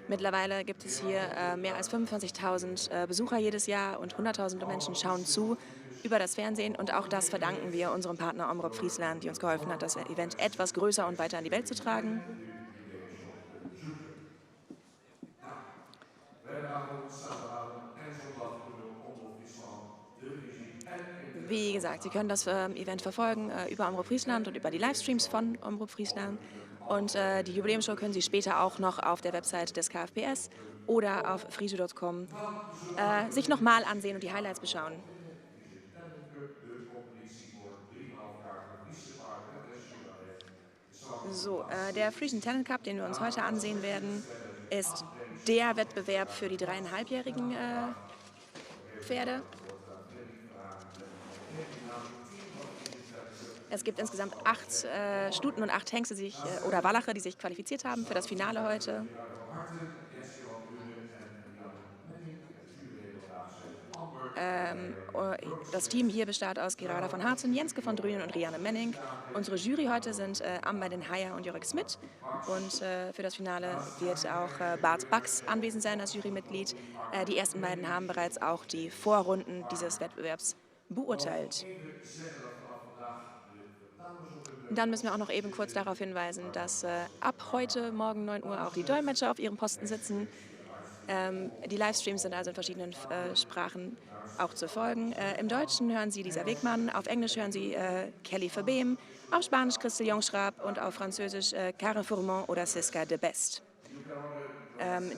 Mittlerweile gibt es hier mehr als 25.000 Besucher jedes Jahr und Hunderttausende Menschen schauen zu über das Fernsehen. Und auch das verdanken wir unserem Partner Omroep Friesland, die uns geholfen hat, das Event etwas größer und weiter in die Welt zu tragen. En u die gameshop te bezoeken. Nou, we hebben daarvoor zaterdagavond en zondag kunnen Omroep Friesland, televisie en internet Wie gesagt, Sie overtragen. können das Event verfolgen über Omroep Friesland und über die Livestreams von Omroep Friesland. Und die Jubiläumsshow können Sie später auch noch auf der Website des KFPS oder auf friso.com Dan zorgen sich we nochmal ansehen und die Highlights beschauen. op de Friese Talent Cup de competitie voor 3,5 kaart voor Friese paarden met dressuurrecht. So, der Frisian Talent Cup, den wir uns heute ansehen werden, ist 2008 der Wettbewerb für die 3,5-jährigen Pferde. Es gibt insgesamt 8 Stuten und 8 Hengste oder Wallache, die sich qualifiziert haben für das Finale heute. Das Team hier besteht aus Gerada von Harzen, Jenske von Drünen und Rianne Menning. Unsere Jury heute sind Amber den Heyer und Jorik Smit. Und für das Finale wird auch Bart Bax anwesend sein als Jurymitglied. Die ersten beiden haben bereits auch die Vorrunden dieses Wettbewerbs beurteilt. Dann müssen wir auch noch eben kurz darauf hinweisen, dass ab heute Morgen 9 Uhr auch die Dolmetscher auf ihrem Posten sitzen. Die Livestreams sind also in verschiedenen Sprachen auch zu folgen. Im Deutschen hören Sie Lisa Wegmann, auf Englisch hören Sie Kelly Verbeem, auf Spanisch Christel Jongschrab und auf Französisch Karen Fourmont oder Siska de Best.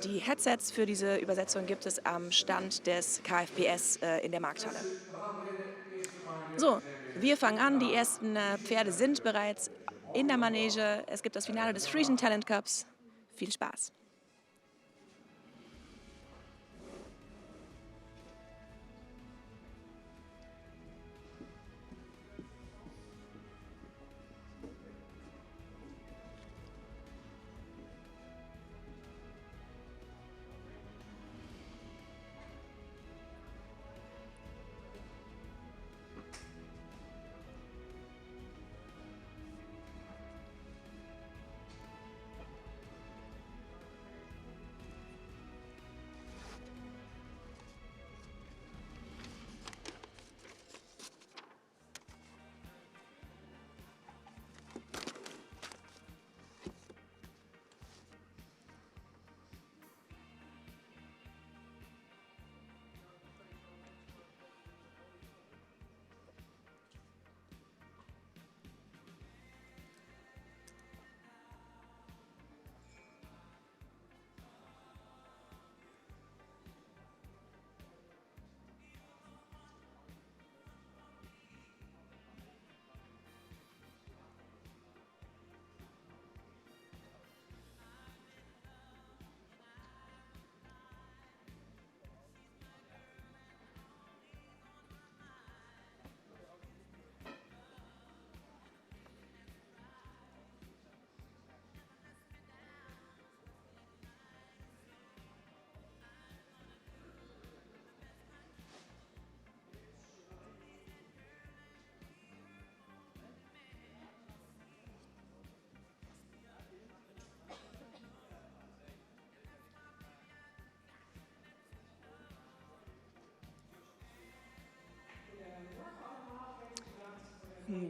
Die Headsets für diese Übersetzung gibt es am Stand des KFPS in der Markthalle. So, wir fangen an. Die ersten Pferde sind bereits in der Manege. Es gibt das Finale des Frisian Talent Cups. Viel Spaß!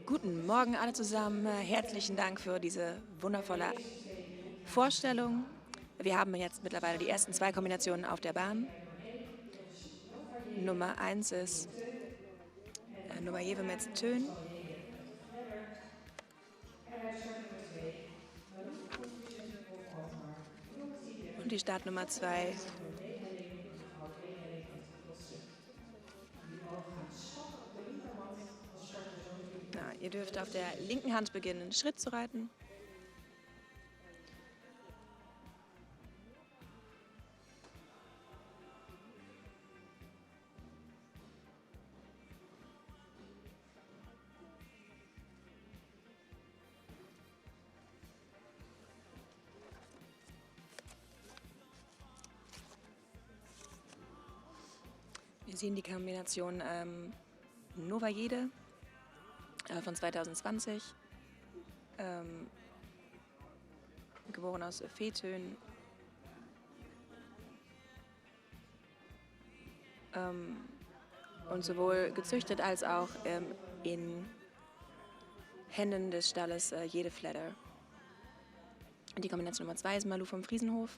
Guten Morgen alle zusammen. Herzlichen Dank für diese wundervolle Vorstellung. Wir haben jetzt mittlerweile die ersten 2 Kombinationen auf der Bahn. Nummer 1 ist Nummer Jewe met Töön. Und die Startnummer 2 ihr dürft auf der linken Hand beginnen, Schritt zu reiten. Wir sehen die Kombination Nova Jede von 2020, geboren aus Feetön, Und sowohl gezüchtet als auch in Händen des Stalles jede Fledder. Die Kombination Nummer 2 ist Malou vom Friesenhof.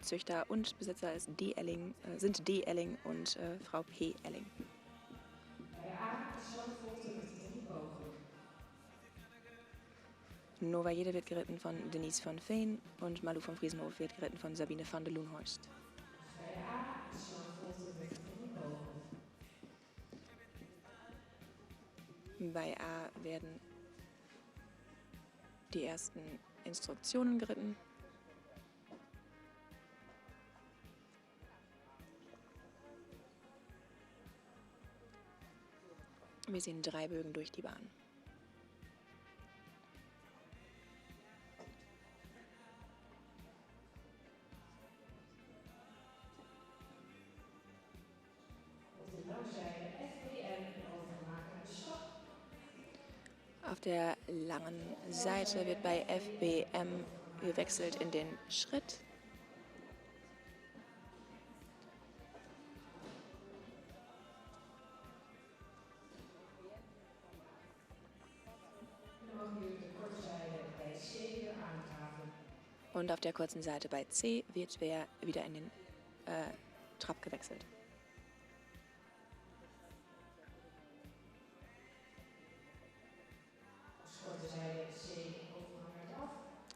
Züchter und Besitzer sind D. Elling und Frau P. Elling. Nova Jede wird geritten von Denise von Veen und Malou vom Friesenhof wird geritten von Sabine van der Loenhorst. Bei A werden die ersten Instruktionen geritten. Wir sehen 3 Bögen durch die Bahn. Auf der langen Seite wird bei FBM gewechselt in den Schritt. Und auf der kurzen Seite bei C wird wieder in den Trab gewechselt.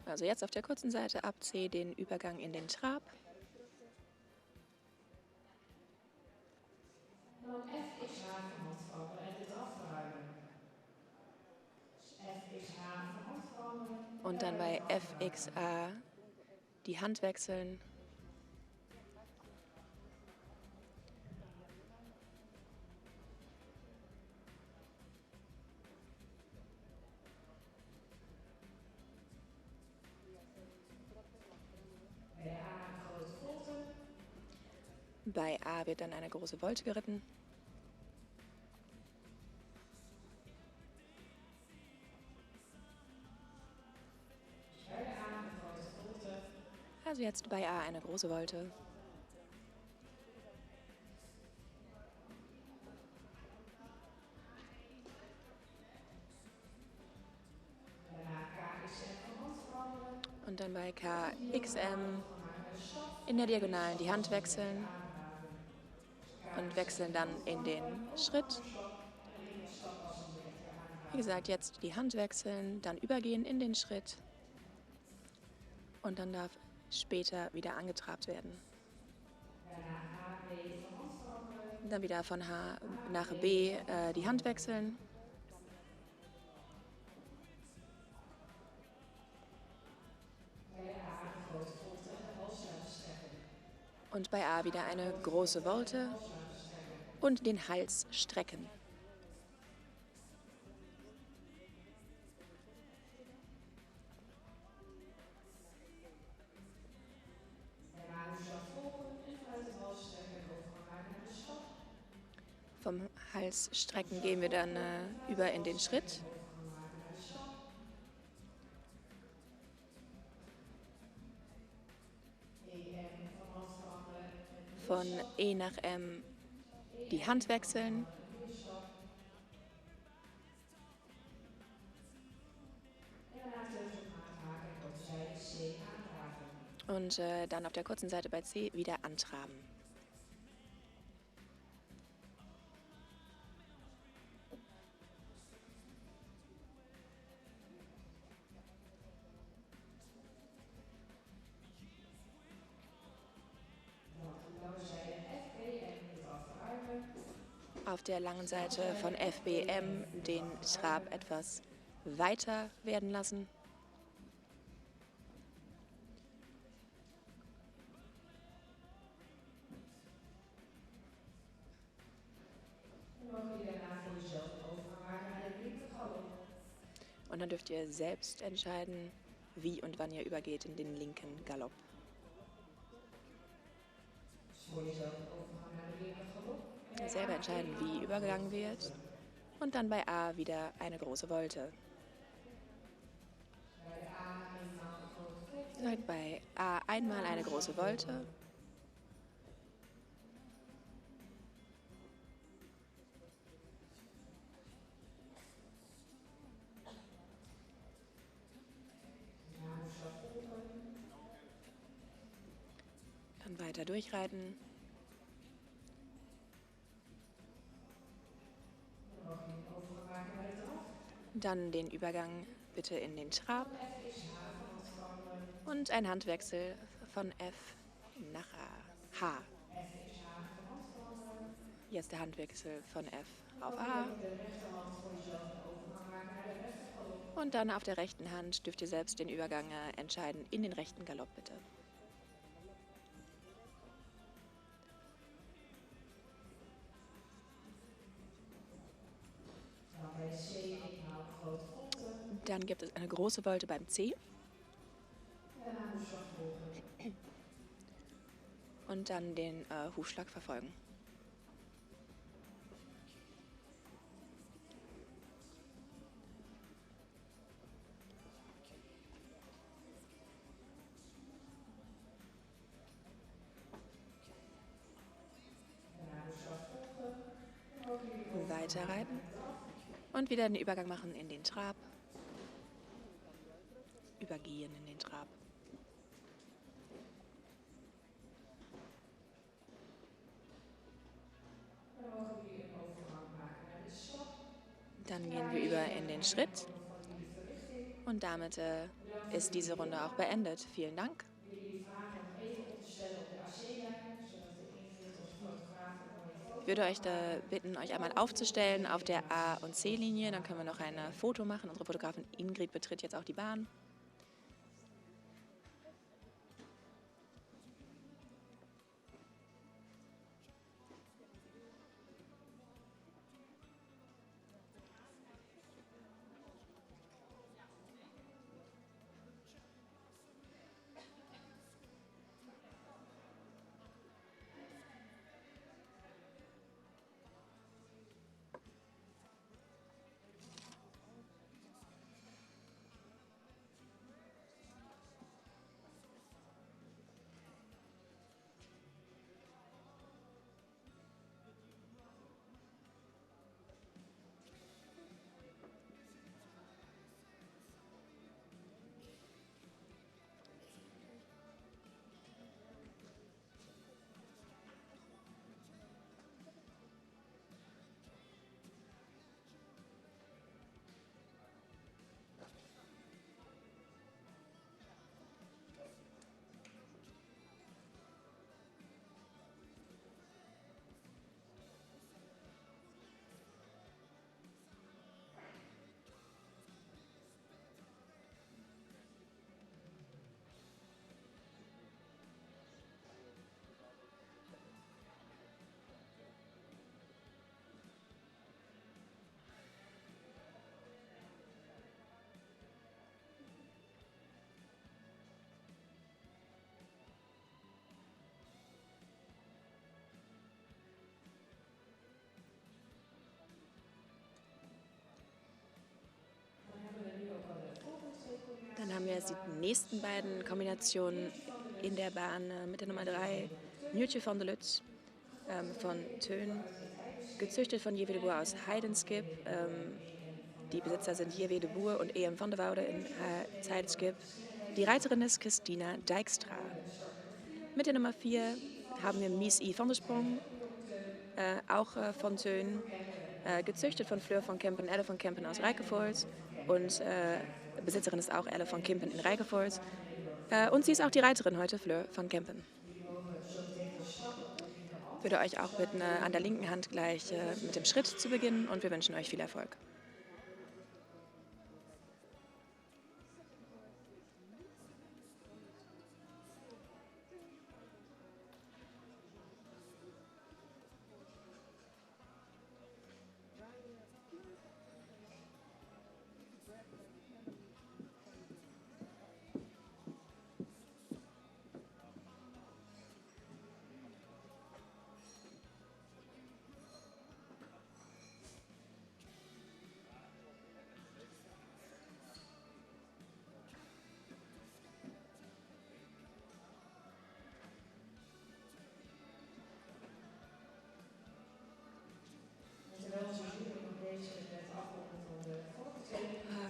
Also jetzt auf der kurzen Seite ab C den Übergang in den Trab. Und dann bei FXA die Hand wechseln. Bei A wird dann eine große Volte geritten. Also jetzt bei A eine große Volte. Und dann bei KXM in der Diagonalen die Hand wechseln und wechseln dann in den Schritt. Wie gesagt, jetzt die Hand wechseln, dann übergehen in den Schritt und dann darf später wieder angetrabt werden. Dann wieder von H nach B die Hand wechseln. Und bei A wieder eine große Volte und den Hals strecken. Vom Hals strecken gehen wir dann über in den Schritt. Von E nach M die Hand wechseln. Und dann auf der kurzen Seite bei C wieder antraben. Auf der langen Seite von FBM den Trab etwas weiter werden lassen. Und dann dürft ihr selbst entscheiden, wie und wann ihr übergeht in den linken Galopp. Selber entscheiden, wie übergegangen wird. Und dann bei A wieder eine große Volte. Bei A einmal eine große Volte. weiter durchreiten. Dann den Übergang bitte in den Trab und ein Handwechsel von F nach H. Jetzt der Handwechsel von F auf A. Und dann auf der rechten Hand dürft ihr selbst den Übergang entscheiden in den rechten Galopp, bitte. Dann gibt es eine große Volte beim C. Und dann den Hufschlag verfolgen. Weiter reiten und wieder den Übergang machen in den Trab. Übergehen in den Trab. Dann gehen wir über in den Schritt und damit ist diese Runde auch beendet. Vielen Dank. Ich würde euch da bitten, euch einmal aufzustellen auf der A- und C-Linie. Dann können wir noch ein Foto machen. Unsere Fotografin Ingrid betritt jetzt auch die Bahn. Dann haben wir jetzt die nächsten beiden Kombinationen in der Bahn mit der Nummer 3, Nieuwtje van der Lutz von Teun, gezüchtet von Jewe de Boer aus Heidenskip. Die Besitzer sind Jewe de Boer und E.M. van der Woude in Heidenskip. Die Reiterin ist Christina Dijkstra. Mit der Nummer 4 haben wir Mies I. van der Sprong, auch von Teun, gezüchtet von Fleur von Kempen, Elle von Kempen aus Rijkevoort. Und Besitzerin ist auch Elle von Kempen in Rijkevoort. Und sie ist auch die Reiterin heute, Fleur von Kempen. Ich würde euch auch bitten, an der linken Hand gleich mit dem Schritt zu beginnen und wir wünschen euch viel Erfolg.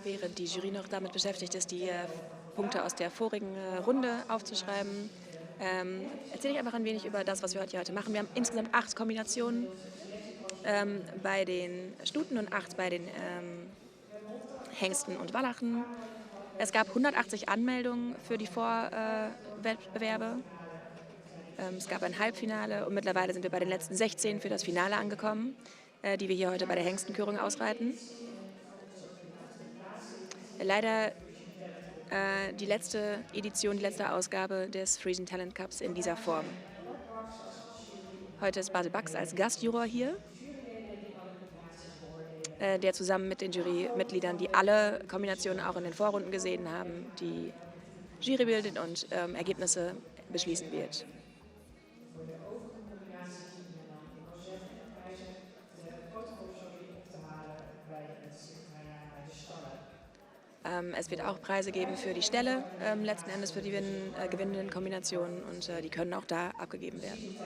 Während die Jury noch damit beschäftigt ist, die Punkte aus der vorigen Runde aufzuschreiben, erzähle ich einfach ein wenig über das, was wir heute machen. Wir haben insgesamt 8 Kombinationen bei den Stuten und 8 bei den Hengsten und Wallachen. Es gab 180 Anmeldungen für die Vorwettbewerbe. Es gab ein Halbfinale und mittlerweile sind wir bei den letzten 16 für das Finale angekommen, die wir hier heute bei der Hengstenkürung ausreiten. Leider die letzte Edition, die letzte Ausgabe des Frisian Talent Cups in dieser Form. Heute ist Bartel Bax als Gastjuror hier, der zusammen mit den Jurymitgliedern, die alle Kombinationen auch in den Vorrunden gesehen haben, die Jury bildet und Ergebnisse beschließen wird. Es wird auch Preise geben für die Ställe, letzten Endes für die gewinnenden Kombinationen und die können auch da abgegeben werden.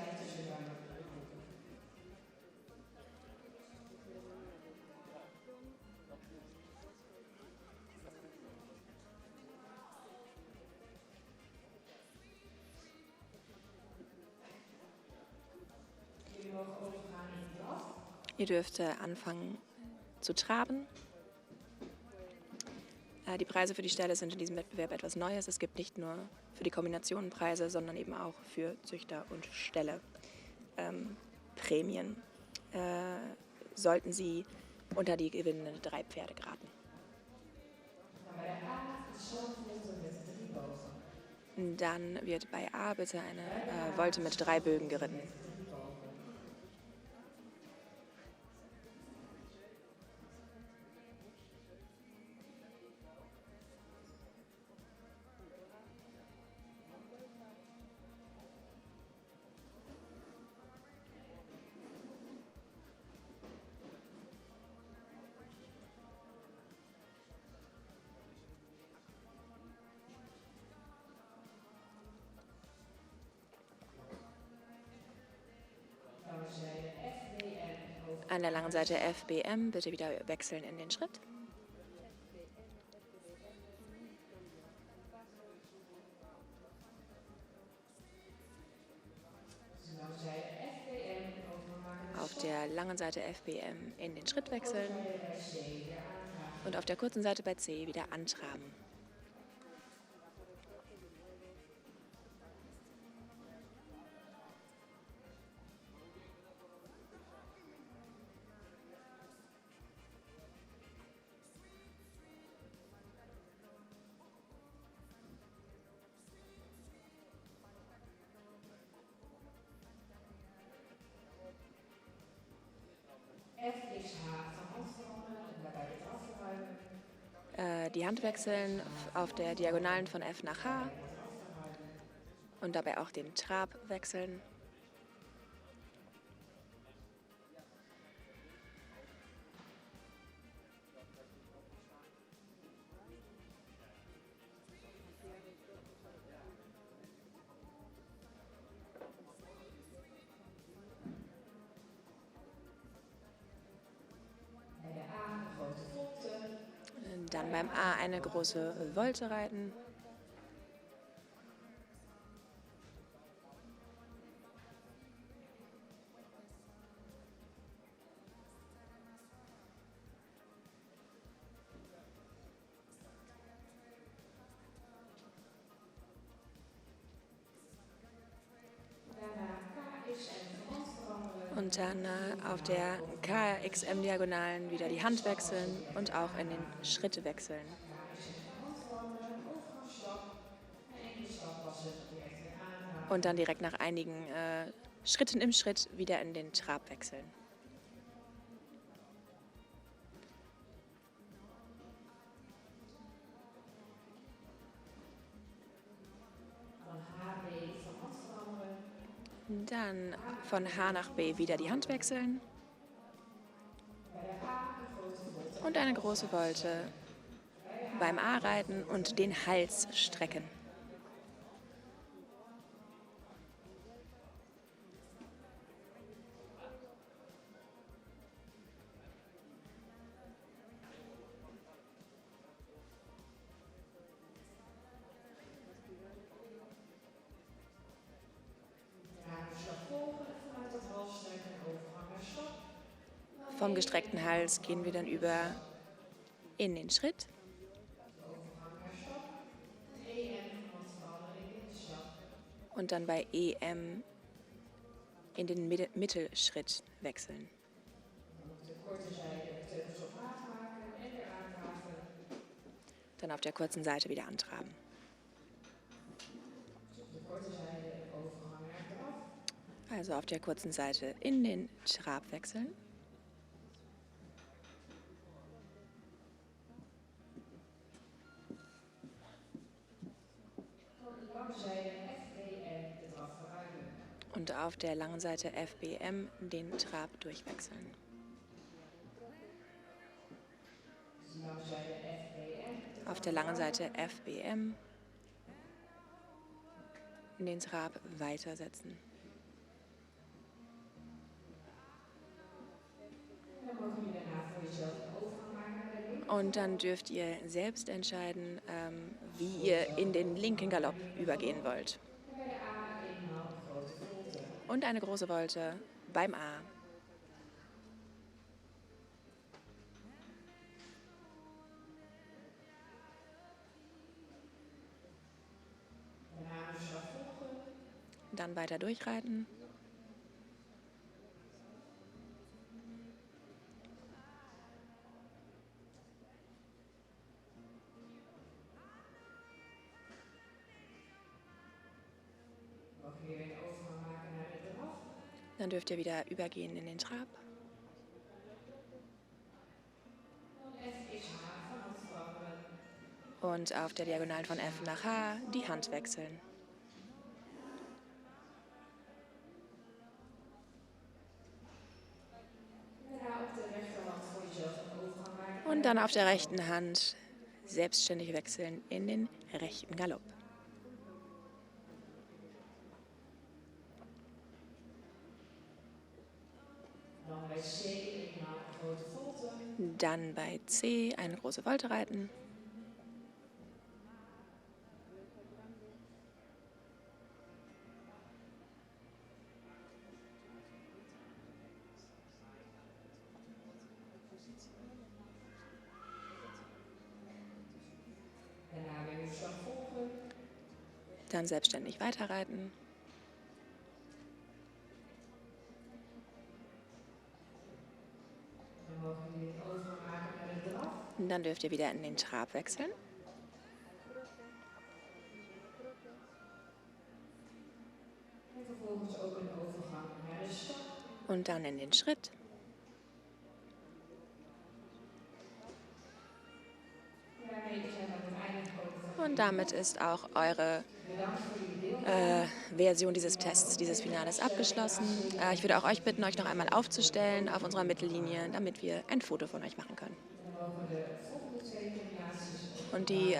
Ihr dürft anfangen zu traben. Die Preise für die Ställe sind in diesem Wettbewerb etwas Neues. Es gibt nicht nur für die Kombinationen Preise, sondern eben auch für Züchter und Ställe Prämien. Sollten Sie unter die gewinnenden 3 Pferde geraten. Dann wird bei A bitte eine Volte mit 3 Bögen geritten. An der langen Seite FBM bitte wieder wechseln in den Schritt. Auf der langen Seite FBM in den Schritt wechseln und auf der kurzen Seite bei C wieder antraben. Die Hand wechseln auf der Diagonalen von F nach H und dabei auch den Trab wechseln. Dann beim A eine große Volte reiten. Und dann auf der KXM-Diagonalen wieder die Hand wechseln und auch in den Schritt wechseln. Und dann direkt nach einigen Schritten im Schritt wieder in den Trab wechseln. Dann von H nach B wieder die Hand wechseln. Und eine große Volte beim A reiten und den Hals strecken. Vom gestreckten Hals gehen wir dann über in den Schritt. Und dann bei EM in den Mittelschritt wechseln. Dann auf der kurzen Seite wieder antraben. Also auf der kurzen Seite in den Trab wechseln. Und auf der langen Seite FBM den Trab durchwechseln. Auf der langen Seite FBM den Trab weitersetzen. Und dann dürft ihr selbst entscheiden, wie ihr in den linken Galopp übergehen wollt. Und eine große Volte beim A. Dann weiter durchreiten. Dann dürft ihr wieder übergehen in den Trab. Und auf der Diagonalen von F nach H die Hand wechseln. Und dann auf der rechten Hand selbstständig wechseln in den rechten Galopp. Dann bei C eine große Volte reiten. Dann selbstständig weiterreiten. Und dann dürft ihr wieder in den Trab wechseln. Und dann in den Schritt. Und damit ist auch eure Version dieses Tests, dieses Finales abgeschlossen. Ich würde auch euch bitten, euch noch einmal aufzustellen auf unserer Mittellinie, damit wir ein Foto von euch machen können. Und die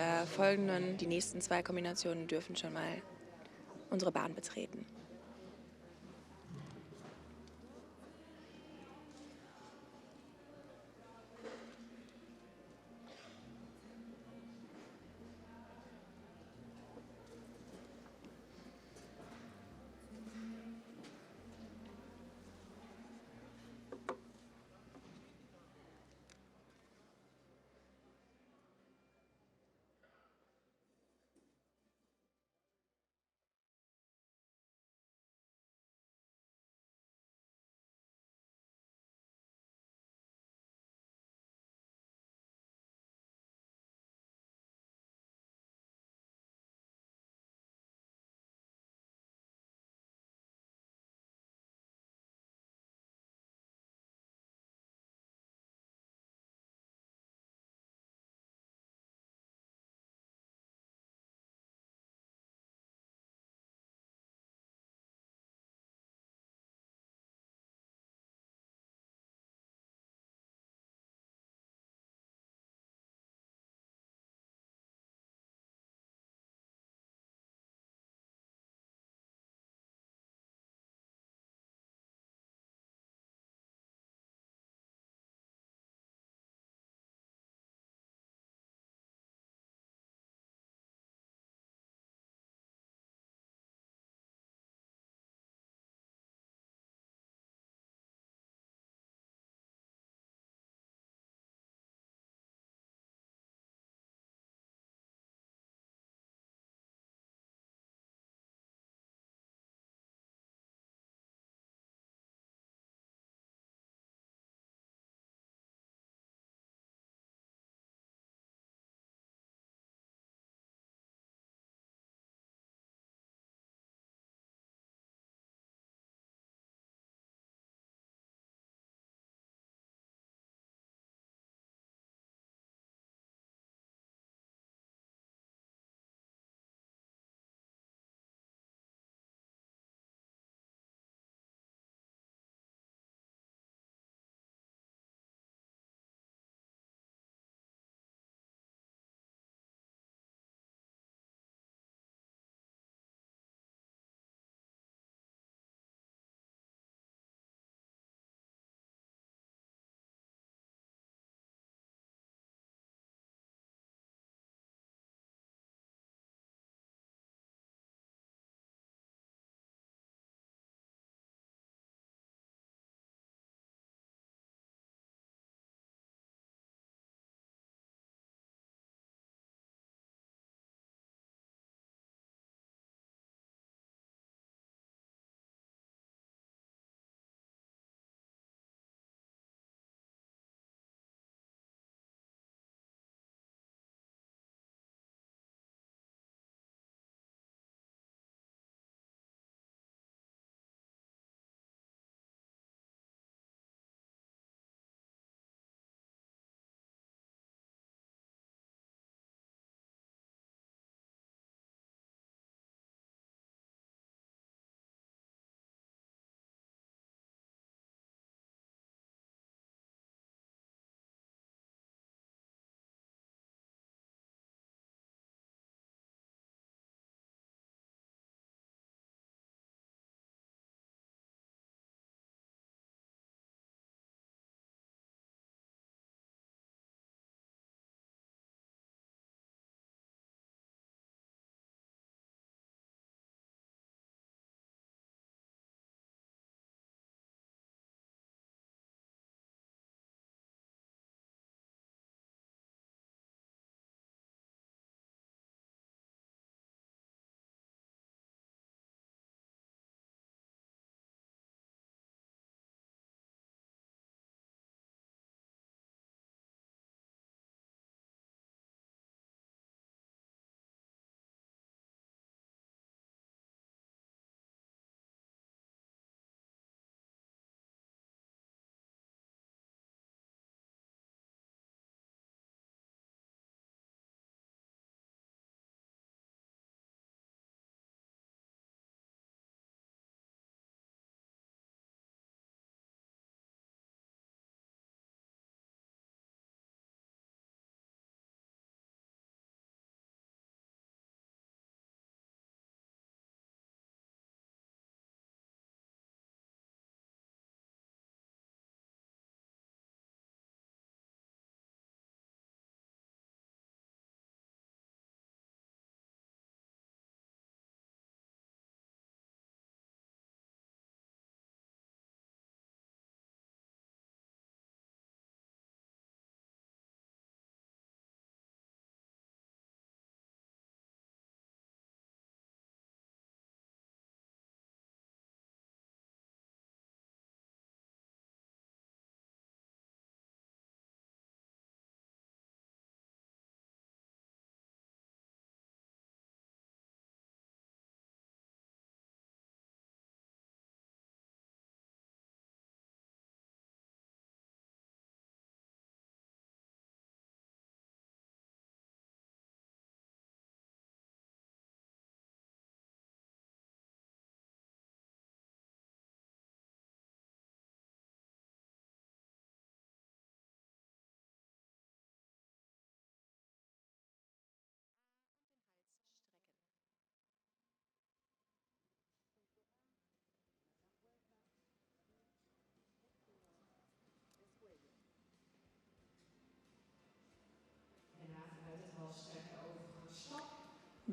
die nächsten 2 Kombinationen dürfen schon mal unsere Bahn betreten.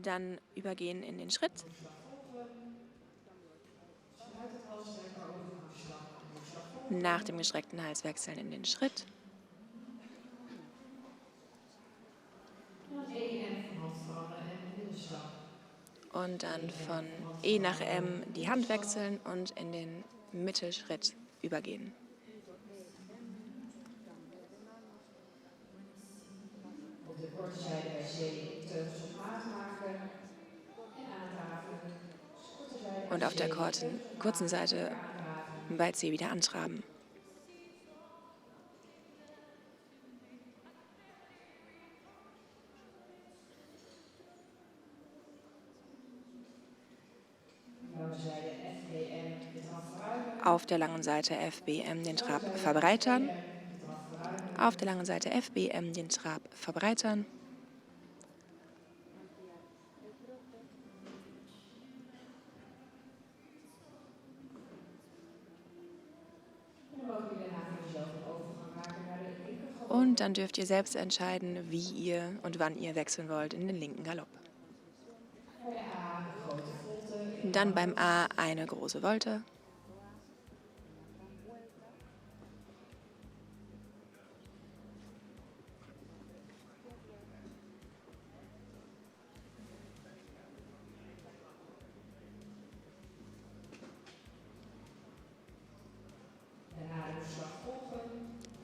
Dann übergehen in den Schritt. Nach dem gestreckten Hals wechseln in den Schritt. Und dann von E nach M die Hand wechseln und in den Mittelschritt übergehen. Op de korte zijde bij C teugels op maat maken en aandraven. Und auf der kurzen Seite bei C wieder antraben. Auf der langen Seite FBM den Trab verbreitern. Auf der langen Seite FBM den Trab verbreitern. Und dann dürft ihr selbst entscheiden, wie ihr und wann ihr wechseln wollt in den linken Galopp. Dann beim A eine große Volte.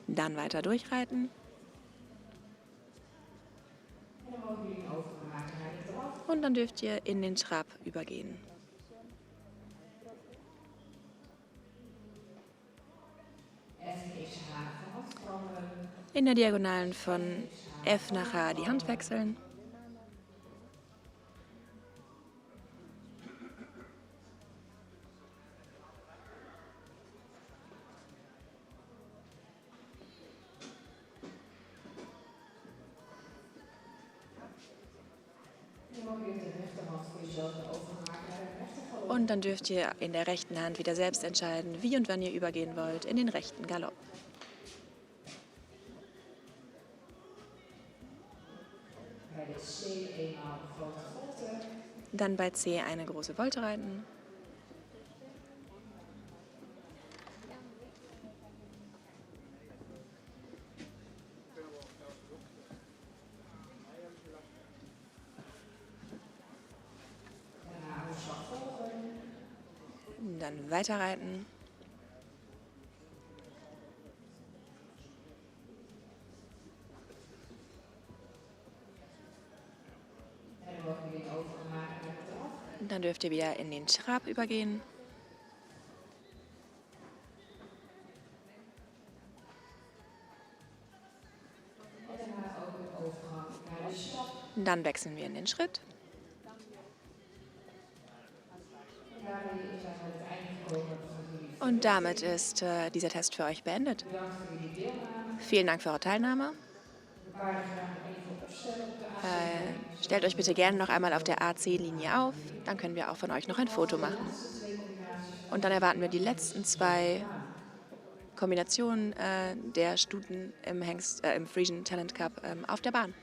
Dann weiter durchreiten. Und dann dürft ihr in den Trab übergehen. In der Diagonalen von F nach H die Hand wechseln. Und dann dürft ihr in der rechten Hand wieder selbst entscheiden, wie und wann ihr übergehen wollt in den rechten Galopp. Dann bei C eine große Volte reiten. Dann weiterreiten. Dann dürft ihr wieder in den Trab übergehen. Dann wechseln wir in den Schritt. Und damit ist dieser Test für euch beendet. Vielen Dank für eure Teilnahme. Stellt euch bitte gerne noch einmal auf der AC-Linie auf, dann können wir auch von euch noch ein Foto machen. Und dann erwarten wir die letzten 2 Kombinationen der Stuten im Frisian Talent Cup auf der Bahn.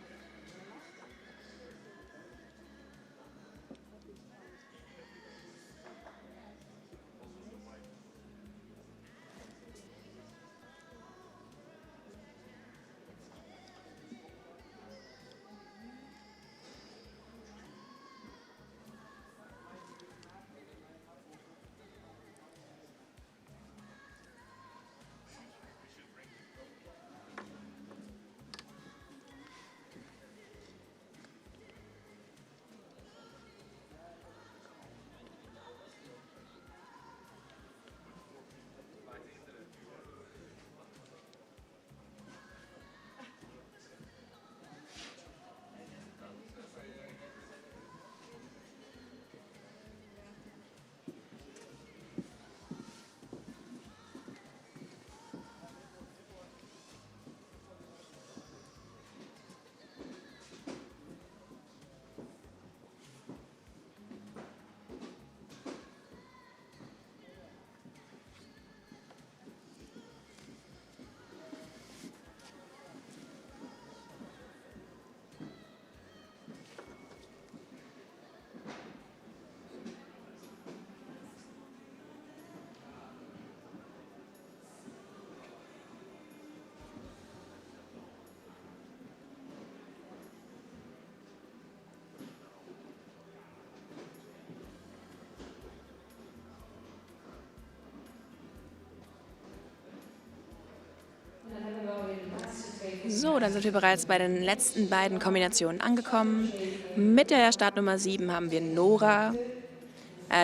So, dann sind wir bereits bei den letzten beiden Kombinationen angekommen. Mit der Startnummer 7 haben wir Nora,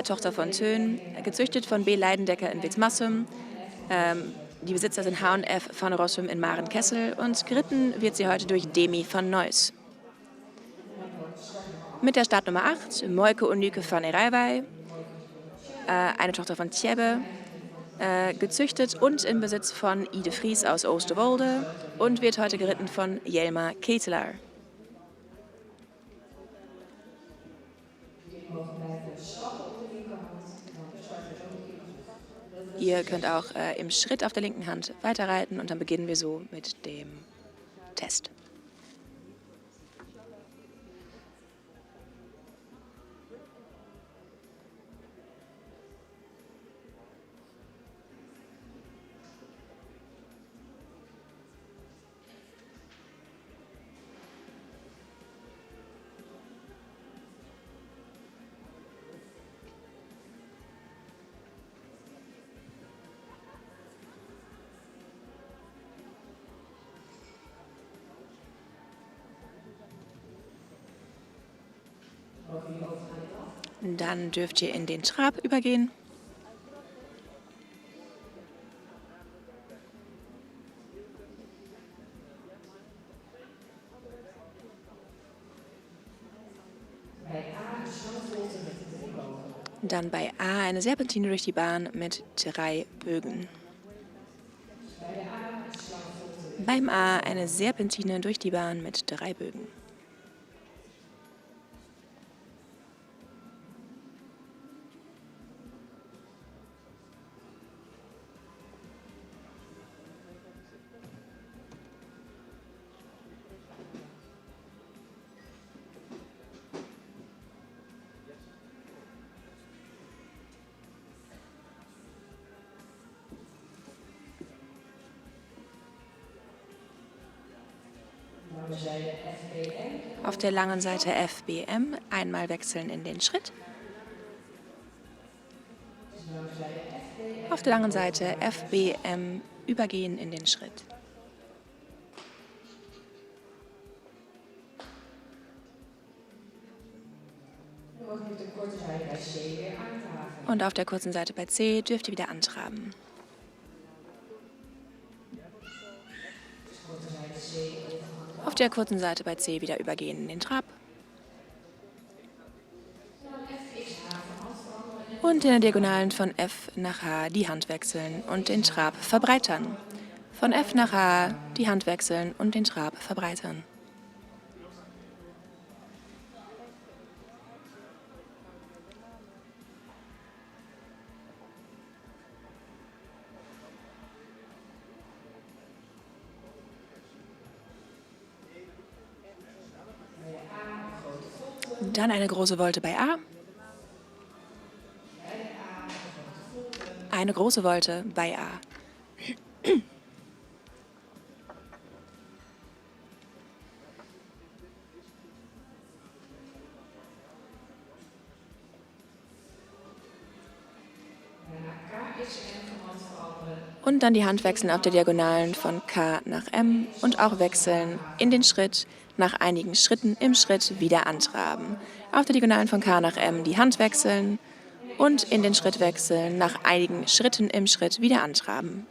Tochter von Thön, gezüchtet von B. Leidendecker in Witsmassum. Die Besitzer sind H&F van Rossum in Marenkessel und geritten wird sie heute durch Demi van Neuss. Mit der Startnummer 8 Moike Onyke van Erijwij, eine Tochter von Tjebbe, gezüchtet und im Besitz von Ide Vries aus Oosterwolde und wird heute geritten von Jelma Ketelaar. Ihr könnt auch im Schritt auf der linken Hand weiterreiten und dann beginnen wir so mit dem Test. Dann dürft ihr in den Trab übergehen. Dann bei A eine Serpentine durch die Bahn mit 3 Bögen. Beim A eine Serpentine durch die Bahn mit 3 Bögen. Auf der langen Seite FBM einmal wechseln in den Schritt. Auf der langen Seite FBM übergehen in den Schritt. Und auf der kurzen Seite bei C dürft ihr wieder antraben. Auf der kurzen Seite bei C wieder übergehen in den Trab. Und in der Diagonalen von F nach H die Hand wechseln und den Trab verbreitern. Von F nach H die Hand wechseln und den Trab verbreitern. Dann eine große Volte bei A. Eine große Volte bei A. Und dann die Hand wechseln auf der Diagonalen von K nach M und auch wechseln in den Schritt, nach einigen Schritten im Schritt wieder antraben. Auf der Diagonalen von K nach M die Hand wechseln und in den Schritt wechseln, nach einigen Schritten im Schritt wieder antraben.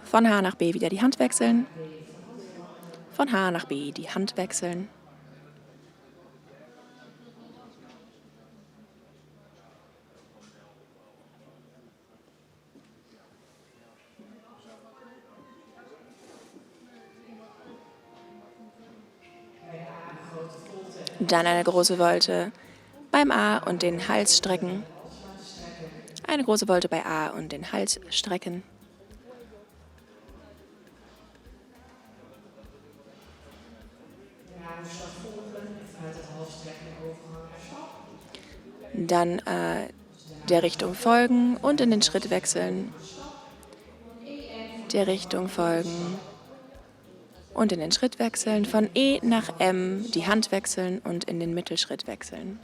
Von H nach B wieder die Hand wechseln. Von H nach B die Hand wechseln. Dann eine große Volte beim A und den Hals strecken. Eine große Volte bei A und den Hals strecken. Dann der Richtung folgen und in den Schritt wechseln. Der Richtung folgen und in den Schritt wechseln. Von E nach M die Hand wechseln und in den Mittelschritt wechseln.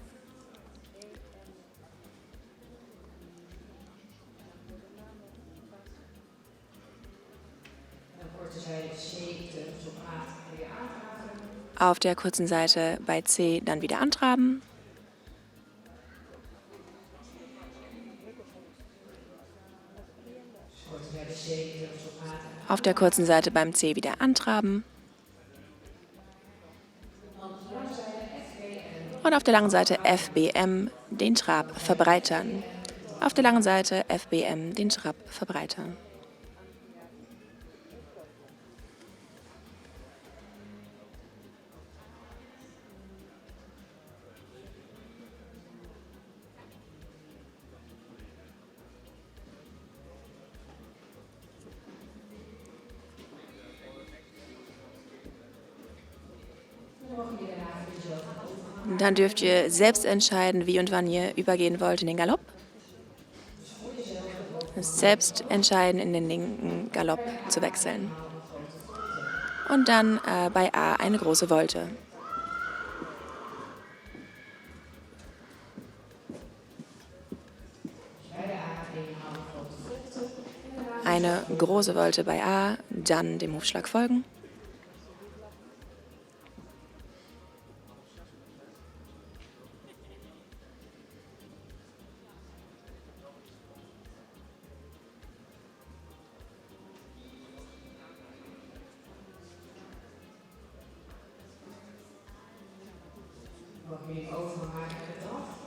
zijde C teugels op A weer aandraven. Auf der kurzen Seite bei C dann wieder antraben. Korte zijde C teugels op A. Auf der kurzen Seite beim C wieder antraben. Und auf der langen Seite FBM den Trab verbreitern. Auf der langen Seite FBM den Trab verbreitern. Dann dürft ihr selbst entscheiden, wie und wann ihr übergehen wollt in den Galopp. Ihr müsst selbst entscheiden, in den linken Galopp zu wechseln. Und dann bei A eine große Volte. Eine große Volte bei A, dann dem Hufschlag folgen.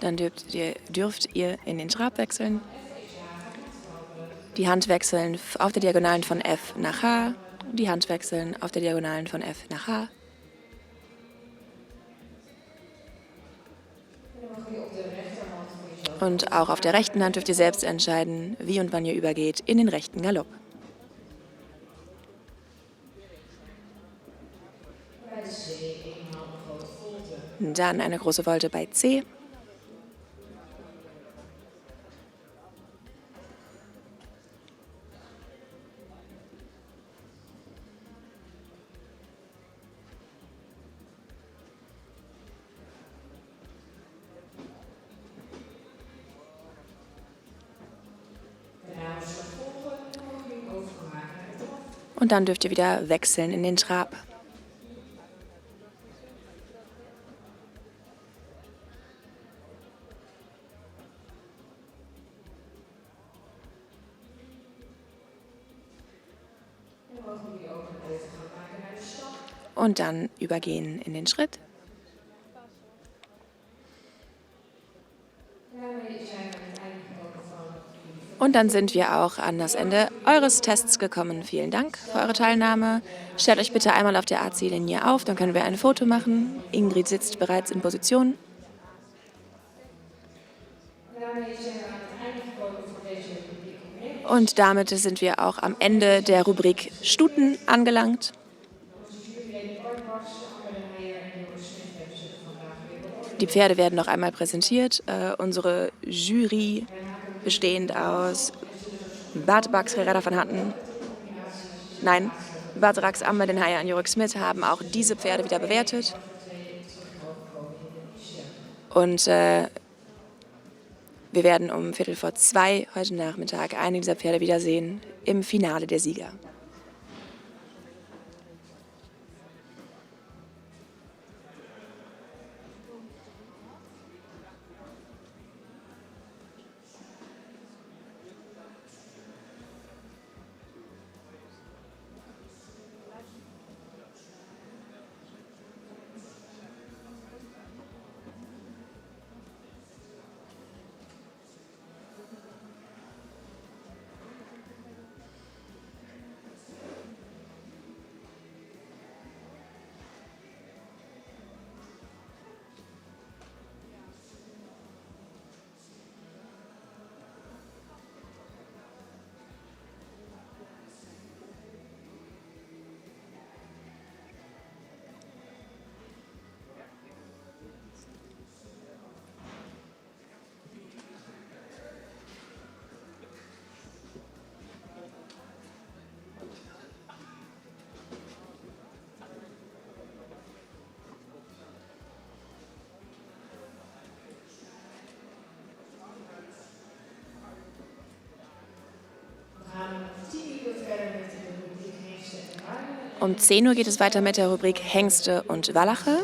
Dann dürft ihr in den Trab wechseln. Die Hand wechseln auf der Diagonalen von F nach H. Die Hand wechseln auf der Diagonalen von F nach H. Und auch auf der rechten Hand dürft ihr selbst entscheiden, wie und wann ihr übergeht in den rechten Galopp. Dann eine große Volte bei C. Und dann dürft ihr wieder wechseln in den Trab. Und dann übergehen in den Schritt. Und dann sind wir auch an das Ende eures Tests gekommen. Vielen Dank für eure Teilnahme. Stellt euch bitte einmal auf der AC-Linie auf, dann können wir ein Foto machen. Ingrid sitzt bereits in Position. Und damit sind wir auch am Ende der Rubrik Stuten angelangt. Die Pferde werden noch einmal präsentiert. Unsere Jury, bestehend aus Batebax, Gerda van Hatten, Batrax, Amber, Den Heier und Jörg Smit haben auch diese Pferde wieder bewertet. Und wir werden um 1:15 heute Nachmittag eine dieser Pferde wiedersehen im Finale der Sieger. Um 10 Uhr geht es weiter mit der Rubrik Hengste und Wallache.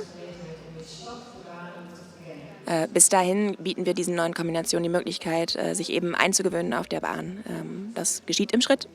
Bis dahin bieten wir diesen neuen Kombinationen die Möglichkeit, sich eben einzugewöhnen auf der Bahn. Das geschieht im Schritt.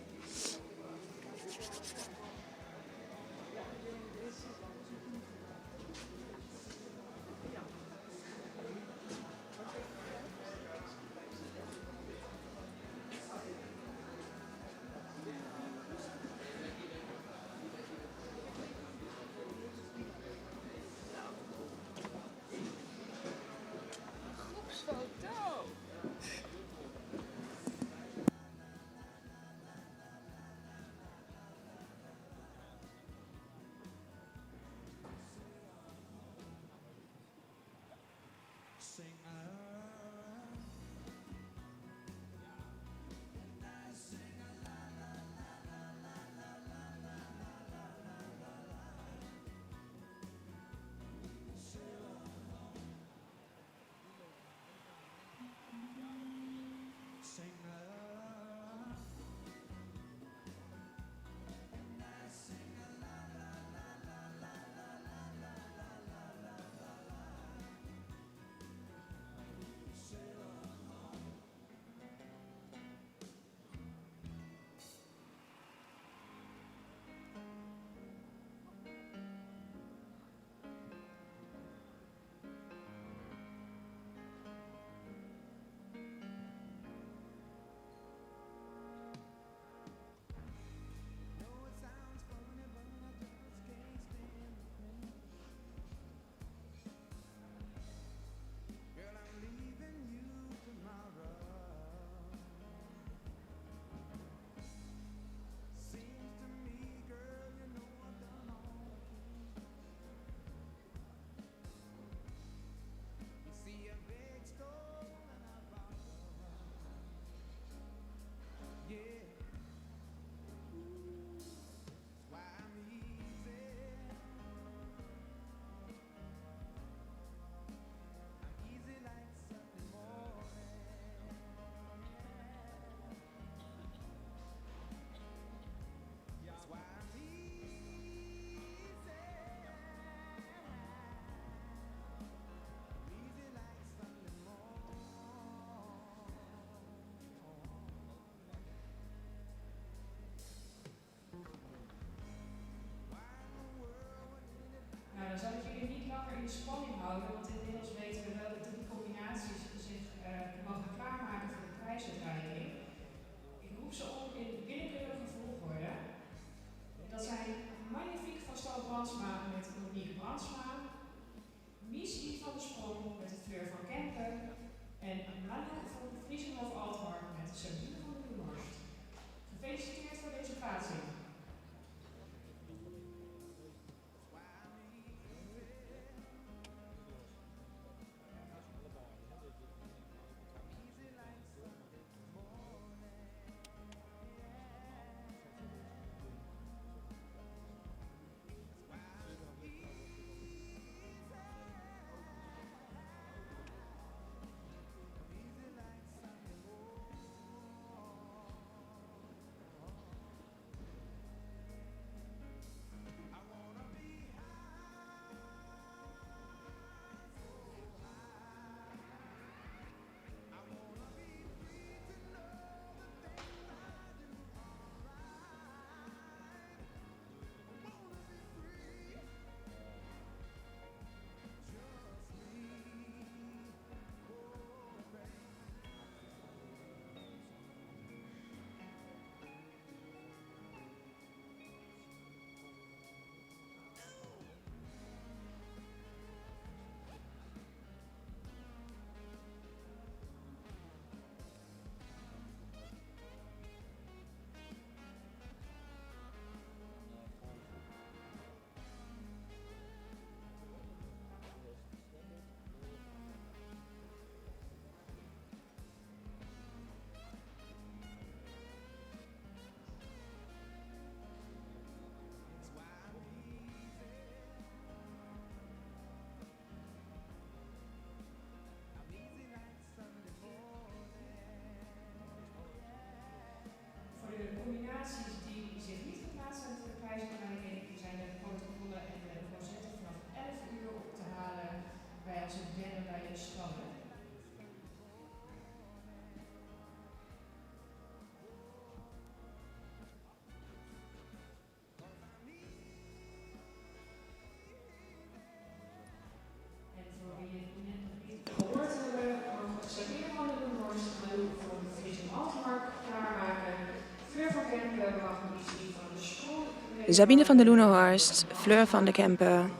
hebben we Lucie van der Sprong. Sabine van der Loenehorst, Fleur van de Kempen Manfred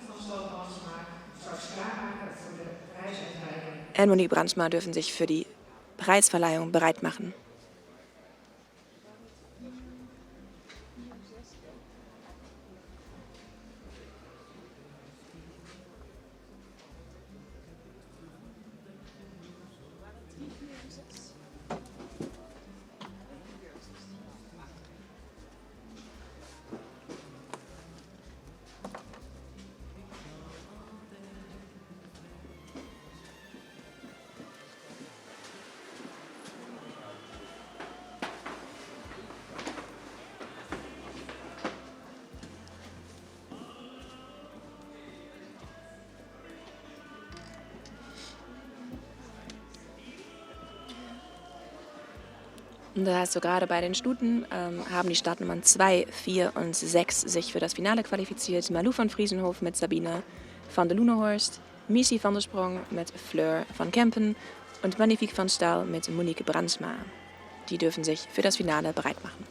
van Stal-Brandsma straks klaarmaken voor de prijsuitreiking. en Monique Brandsma dürfen sich für die Preisverleihung bereit machen. Und da hast du gerade bei den Stuten, haben die Startnummern 2, 4 und 6 sich für das Finale qualifiziert. Malou van Friesenhof mit Sabine van der Loenehorst, Missy van der Sprong mit Fleur van Kempen und Magnifique van Stal mit Monique Brandsma. Die dürfen sich für das Finale bereit machen.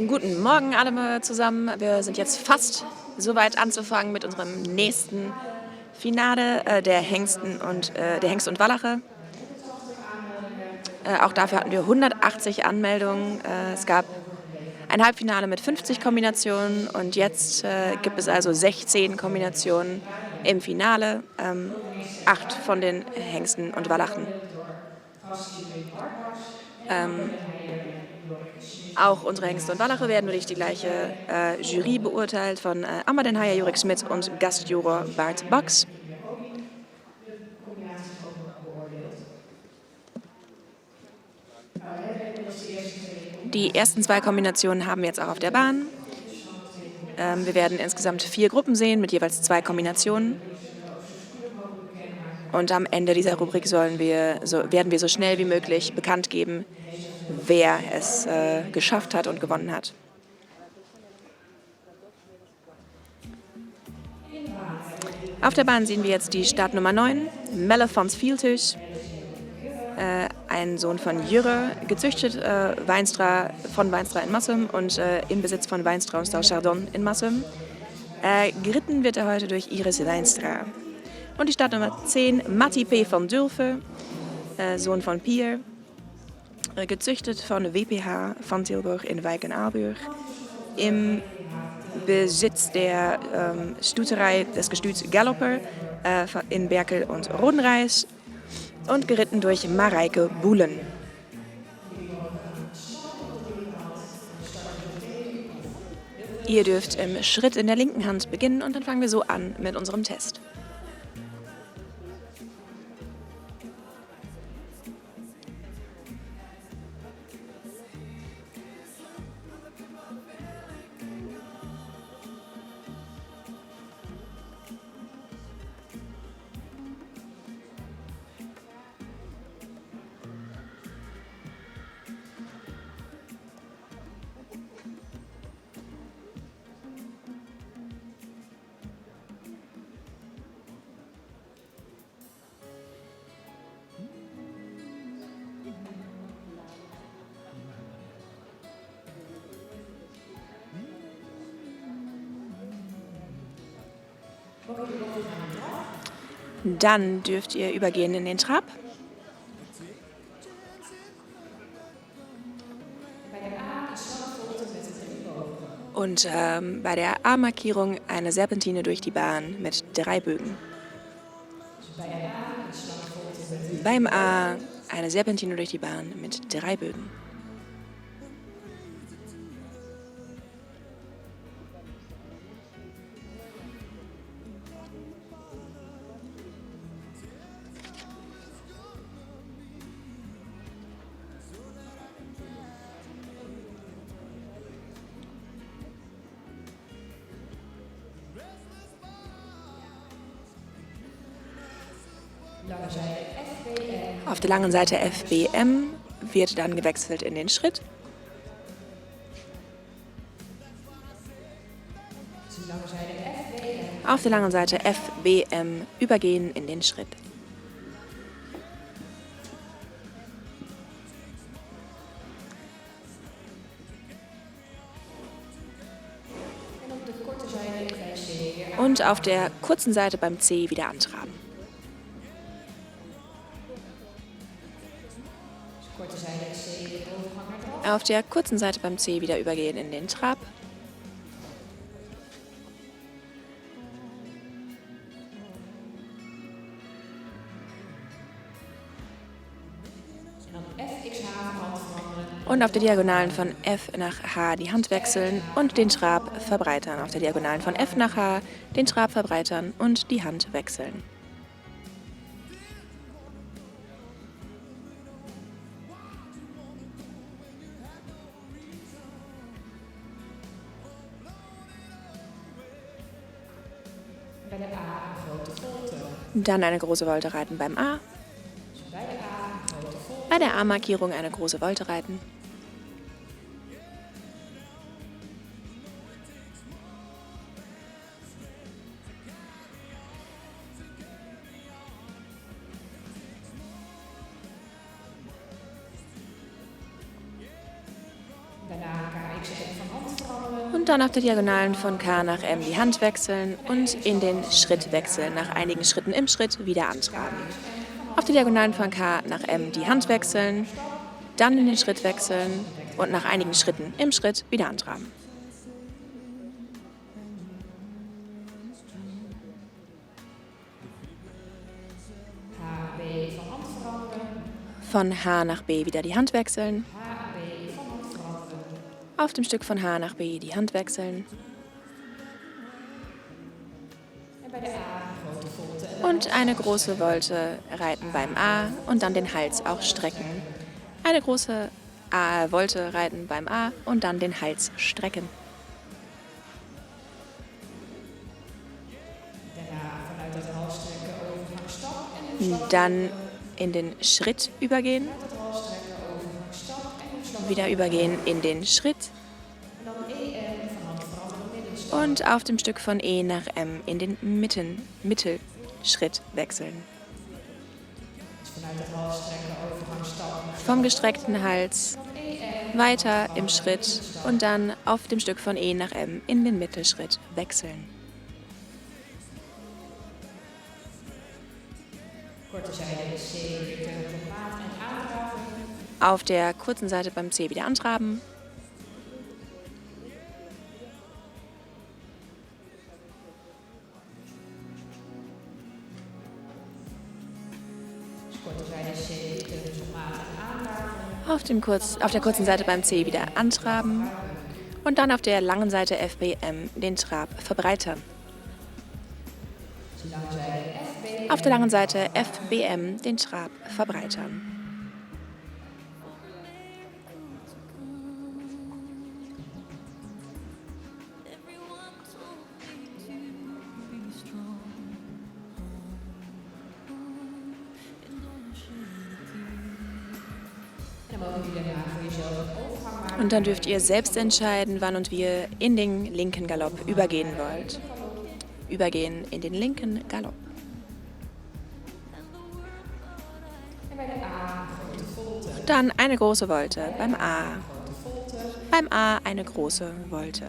Guten Morgen alle zusammen. Wir sind jetzt fast soweit anzufangen mit unserem nächsten Finale der Hengste und Wallache. Auch dafür hatten wir 180 Anmeldungen. Es gab ein Halbfinale mit 50 Kombinationen und jetzt gibt es also 16 Kombinationen im Finale. 8 von den Hengsten und Wallachen. Auch unsere Hengste und Wallache werden durch die gleiche Jury beurteilt von Amma den Heijer, Jurik Smit und Gastjuror Bart Baks. Die ersten 2 Kombinationen haben wir jetzt auch auf der Bahn. Wir werden insgesamt 4 Gruppen sehen mit jeweils 2 Kombinationen. Und am Ende dieser Rubrik werden wir so schnell wie möglich bekannt geben, wer es geschafft hat und gewonnen hat. Auf der Bahn sehen wir jetzt die Startnummer 9, Melle van Spieltuch, ein Sohn von Jurre, gezüchtet von Weinstra in Massum und im Besitz von Weinstra und Stal Chardon in Massum. Geritten wird er heute durch Iris Weinstra. Und die Startnummer 10, Matti P. van Dulfe, Sohn von Pier, gezüchtet von WPH van Tilburg in Wijk en Aalburg, im Besitz der Stuterei des Gestüts Galloper in Berkel und Rodenreis und geritten durch Mareike Buhlen. Ihr dürft im Schritt in der linken Hand beginnen und dann fangen wir so an mit unserem Test. Dann dürft ihr übergehen in den Trab. Und bei der A-Markierung eine Serpentine durch die Bahn mit 3 Bögen. Beim A eine Serpentine durch die Bahn mit 3 Bögen. Auf der langen Seite FBM wird dann gewechselt in den Schritt. Auf der langen Seite FBM übergehen in den Schritt. Und auf der kurzen Seite beim C wieder antraben. Auf der kurzen Seite beim C wieder übergehen in den Trab. Und auf der Diagonalen von F nach H die Hand wechseln und den Trab verbreitern. Auf der Diagonalen von F nach H den Trab verbreitern und die Hand wechseln. Dann eine große Volte reiten beim A. Bei der A-Markierung eine große Volte reiten. Und dann auf der Diagonalen von K nach M die Hand wechseln und in den Schritt wechseln. Nach einigen Schritten im Schritt wieder antraben. Auf der Diagonalen von K nach M die Hand wechseln, dann in den Schritt wechseln und nach einigen Schritten im Schritt wieder antraben. Von H nach B wieder die Hand wechseln. Auf dem Stück von H nach B die Hand wechseln. Und eine große Volte reiten beim A und dann den Hals auch strecken. Eine große Volte reiten beim A und dann den Hals strecken. Dann in den Schritt übergehen. Wieder übergehen in den Schritt. Und auf dem Stück von E nach M in den Mittelschritt wechseln. Vom gestreckten Hals weiter im Schritt und dann auf dem Stück von E nach M in den Mittelschritt wechseln. Auf der kurzen Seite beim C wieder antraben. Auf der kurzen Seite beim C wieder antraben und dann auf der langen Seite FBM den Trab verbreitern. Auf der langen Seite FBM den Trab verbreitern. Und dann dürft ihr selbst entscheiden, wann und wie ihr in den linken Galopp übergehen wollt. Übergehen in den linken Galopp. Dann eine große Volte beim A. Beim A eine große Volte.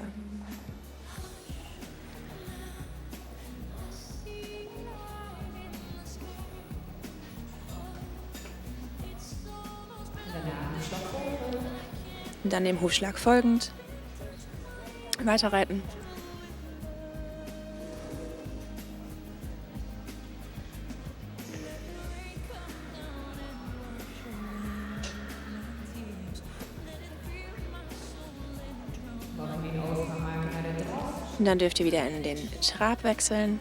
Und dann dem Hufschlag folgend weiterreiten. Und dann dürft ihr wieder in den Trab wechseln.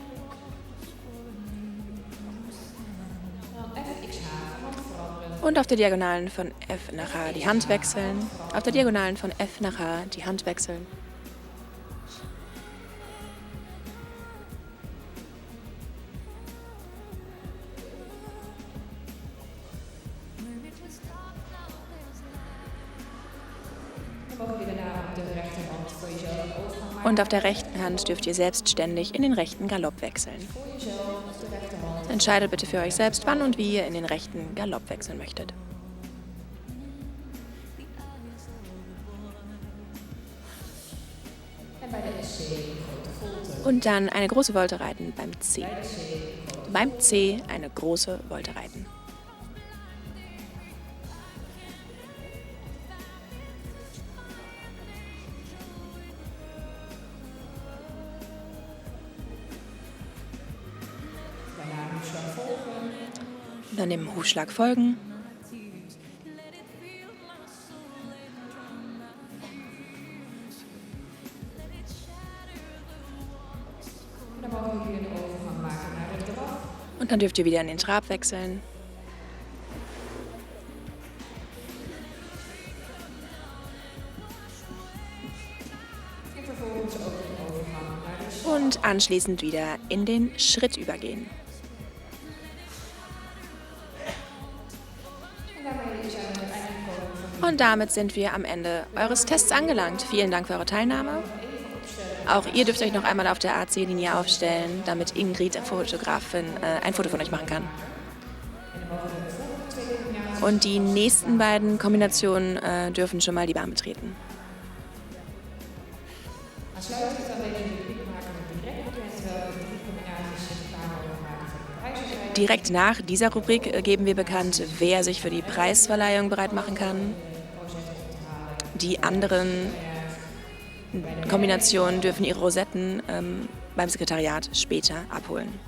Und auf der Diagonalen von F nach H die Hand wechseln. Auf der Diagonalen von F nach H die Hand wechseln. Und auf der rechten Hand dürft ihr selbstständig in den rechten Galopp wechseln. Entscheidet bitte für euch selbst, wann und wie ihr in den rechten Galopp wechseln möchtet. Und dann eine große Volte reiten beim C. Beim C eine große Volte reiten. Dann dem Hufschlag folgen. Und dann dürft ihr wieder in den Trab wechseln. Und anschließend wieder in den Schritt übergehen. Und damit sind wir am Ende eures Tests angelangt. Vielen Dank für eure Teilnahme. Auch ihr dürft euch noch einmal auf der AC-Linie aufstellen, damit Ingrid, Fotografin, ein Foto von euch machen kann. Und die nächsten beiden Kombinationen dürfen schon mal die Bahn betreten. Aansluitend dan deze rubriek maken we direct bekend welke 3 combinaties zich daarover maken voor de prijsuitreiking. Direkt nach dieser Rubrik geben wir bekannt, wer sich für die Preisverleihung bereit machen kann. Die anderen Kombinationen dürfen ihre Rosetten beim Sekretariat später abholen.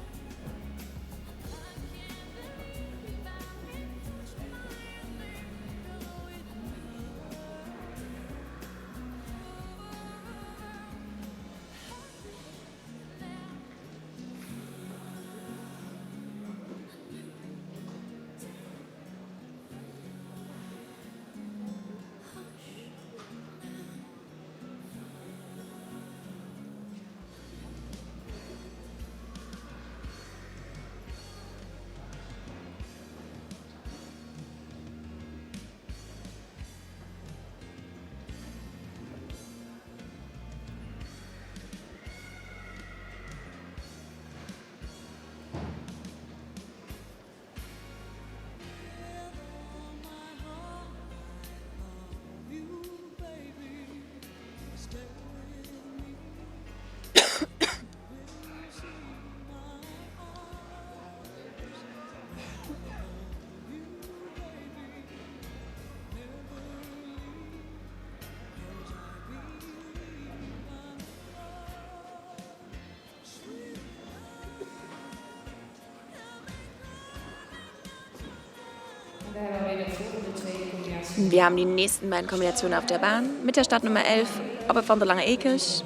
Wir haben die nächsten beiden Kombinationen auf der Bahn. Mit der Startnummer 11, Oppe van der Lange Ekers,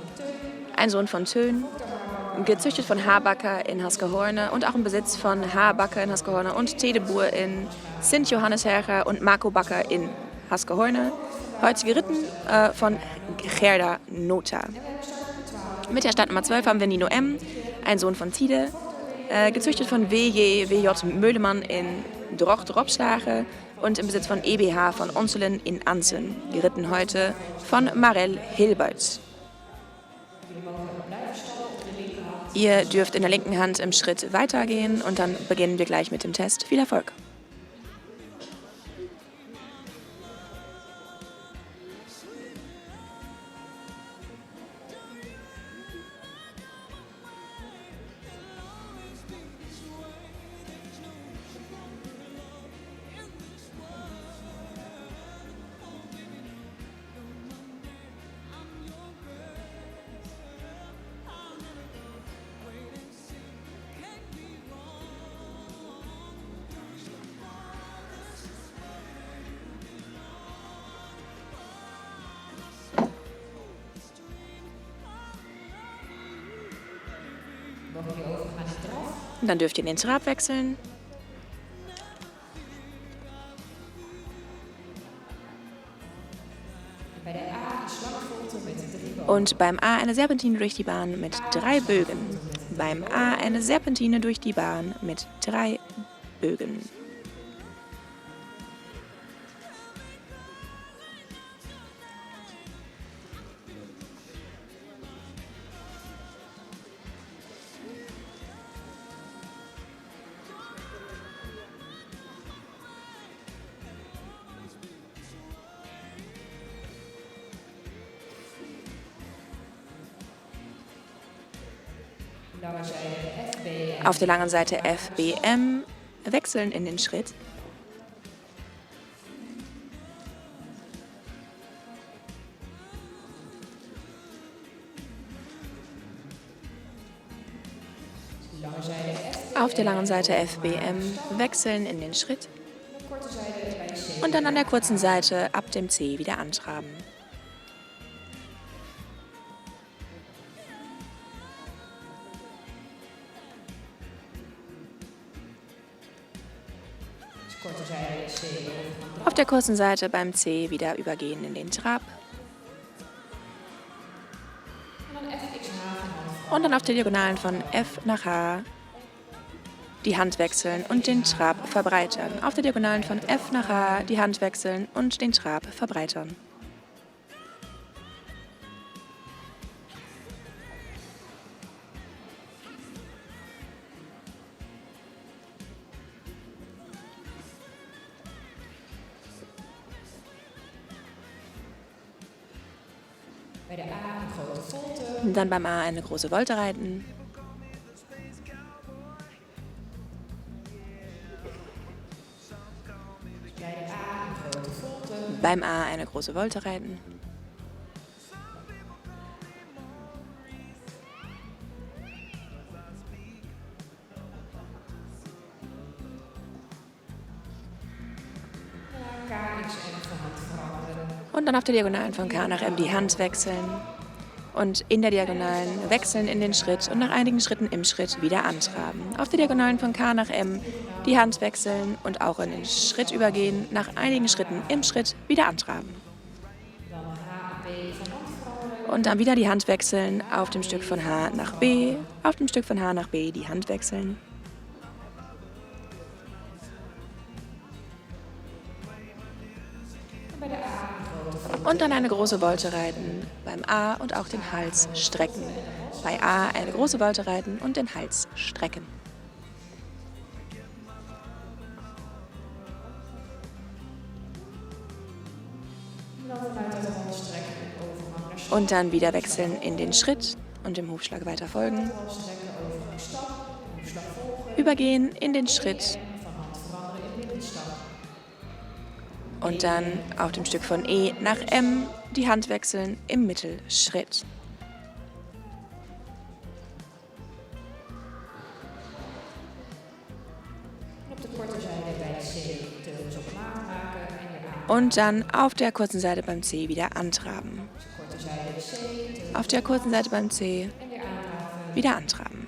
ein Sohn von Töön, gezüchtet von Habacker in Haskehorne und auch im Besitz von Habacker in Haskehorne und Tedeboer in Sint-Johannesherger und Marco Bakker in Haskehorne. Heute geritten von Gerda Nota. Mit der Startnummer 12 haben wir Nino M., ein Sohn von Tide, gezüchtet von W.J. Möhlemann in Drocht-Ropslage und im Besitz von EBH von Onselen in Ansen. Geritten heute von Marel Hilbert. Ihr dürft in der linken Hand im Schritt weitergehen und dann beginnen wir gleich mit dem Test. Viel Erfolg! Dann dürft ihr in den Trab wechseln. Und beim A eine Serpentine durch die Bahn mit 3 Bögen. Beim A eine Serpentine durch die Bahn mit 3 Bögen. Auf der langen Seite FBM wechseln in den Schritt. Auf der langen Seite FBM wechseln in den Schritt. Und dann an der kurzen Seite ab dem C wieder antraben. Auf der kurzen Seite beim C wieder übergehen in den Trab. Und dann auf der Diagonalen von F nach H die Hand wechseln und den Trab verbreitern. Auf der Diagonalen von F nach H die Hand wechseln und den Trab verbreitern. Bij de A een grote volte. Dann beim A eine große Volte reiten. Bij de A een grote volte. Beim A eine große Volte reiten. KXM van hand veranderen. Und dann auf der Diagonalen von K nach M die Hand wechseln. Und in der Diagonalen wechseln in den Schritt und nach einigen Schritten im Schritt wieder antraben. Auf der Diagonalen von K nach M die Hand wechseln und auch in den Schritt übergehen, nach einigen Schritten im Schritt wieder antraben. Dan H, B van hand veranderen. Und dann wieder die Hand wechseln, auf dem Stück von H nach B, auf dem Stück von H nach B die Hand wechseln. Bij de A een grote volte. Und dann eine große Volte reiten, beim A und auch den Hals strecken. Bei A eine große Volte reiten und den Hals strecken. Dan vanuit de hand strekken en overgang naar stap. Und dann wieder wechseln in den Schritt und dem Hufschlag weiter folgen. Hand strekken, overgang stap. Hoefslag volgen. Übergehen in den Schritt Van hand veranderen in middenstap. und dann auf dem Stück von E nach M die Hand wechseln im Mittelschritt. En op de korte zijde bij C teugels op maat maken en weer aan. Und dann auf der kurzen Seite beim C wieder antraben. Korte zijde C, teugels Auf der kurzen Seite beim C en weer aanraken. wieder antraben.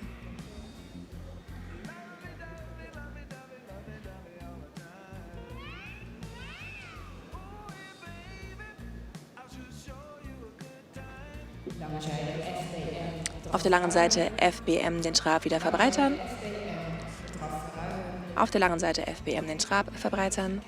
Lange zijde FBM. Auf der langen Seite FBM den Trab wieder verbreitern. FBM. Draf verruimen. Auf der langen Seite FBM den Trab verbreitern.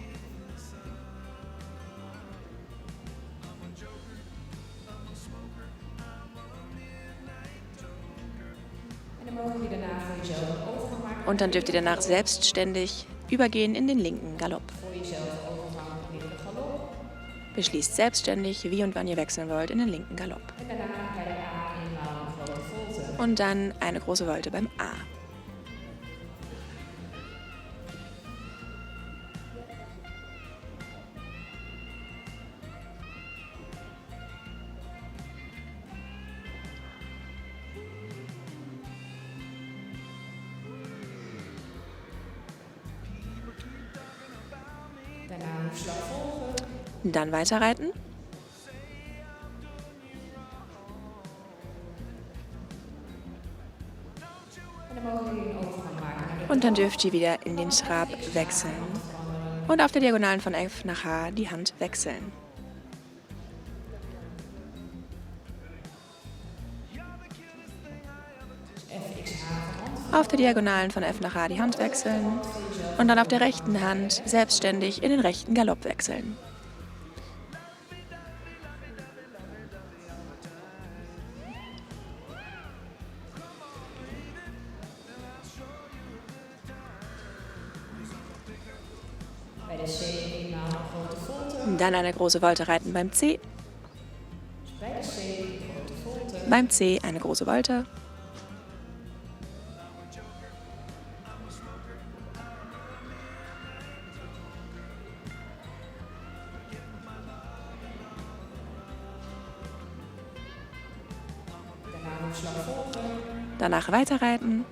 En dan mogen jullie daarna voor jezelf een overgang maken. Und dann dürft ihr danach selbstständig übergehen in den linken Galopp. Voor jezelf overgang in de galop. Beschließt selbstständig, wie und wann ihr wechseln wollt, in den linken Galopp. En daarna bij de A eenmaal een grote volte. Und dann eine große Volte beim A. Daarna hoefslag volgen. Dann weiterreiten. En dan mogen jullie een overgang maken naar de Und dann dürft ihr wieder in den Trab wechseln. veranderen. Und auf der Diagonalen von F nach H die Hand wechseln. FXH van hand. Auf der Diagonalen von F nach H die Hand wechseln. Und dann auf der rechten Hand selbstständig in den rechten Galopp wechseln. Bij de C eenmaal een grote volte. Dann eine große Volte reiten beim C. Bij de C een grote volte. Beim C eine große Volte. Daarna hoefslag volgen. Danach weiterreiten.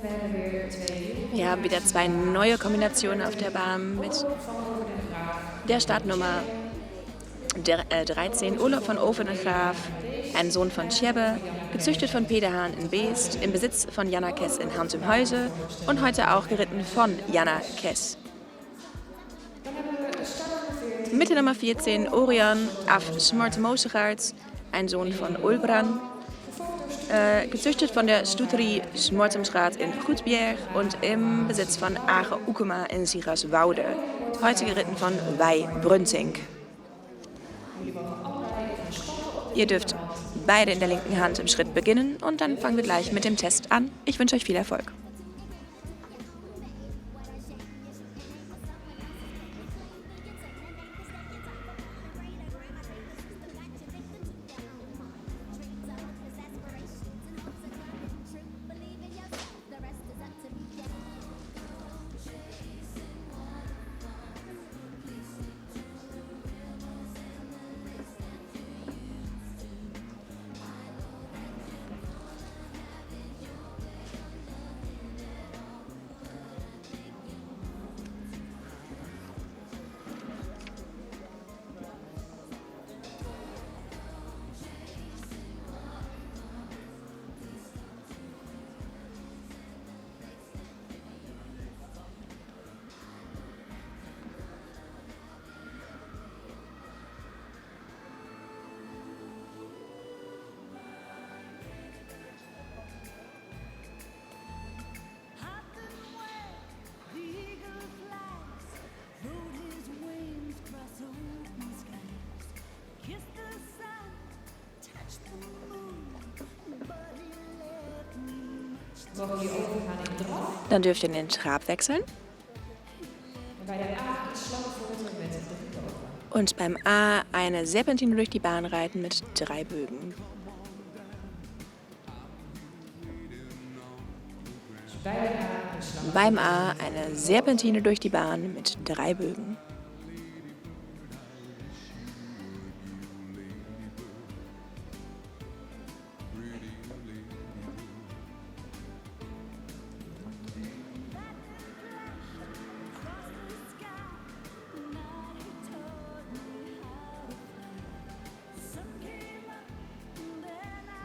We hebben weer 2 Wir haben wieder 2 neue Kombinationen auf der Bahn mit van Over den Graaf. der Startnummer 13, Olaf von Oven en Graaf, ein Sohn von Tjebbe, gezüchtet von Peter Hahn in Beest, im Besitz von Janna Kess in Hantumhäuse und heute auch geritten von Janna Kess. Dan hebben we startnummer 14. Mitte Nummer 14, Orion af Smortemosegaards, ein Sohn von Ulbran, gezüchtet von der Stuterie Smortemstraat in Goedbjerg und im Besitz von Age Oekema in Siegerswoude, heute geritten von Wei Brunting. Ihr dürft beide in der linken Hand im Schritt beginnen und dann fangen wir gleich mit dem Test an. Ich wünsche euch viel Erfolg. Mogen we overgaan in draf. Dann dürft ihr in den Trab wechseln. En bij de A een slagvolte met 3 bogen. Und beim A eine Serpentine durch die Bahn reiten mit 3 Bögen. Dus bij de A een slag. Beim A eine Serpentine durch die Bahn mit 3 Bögen.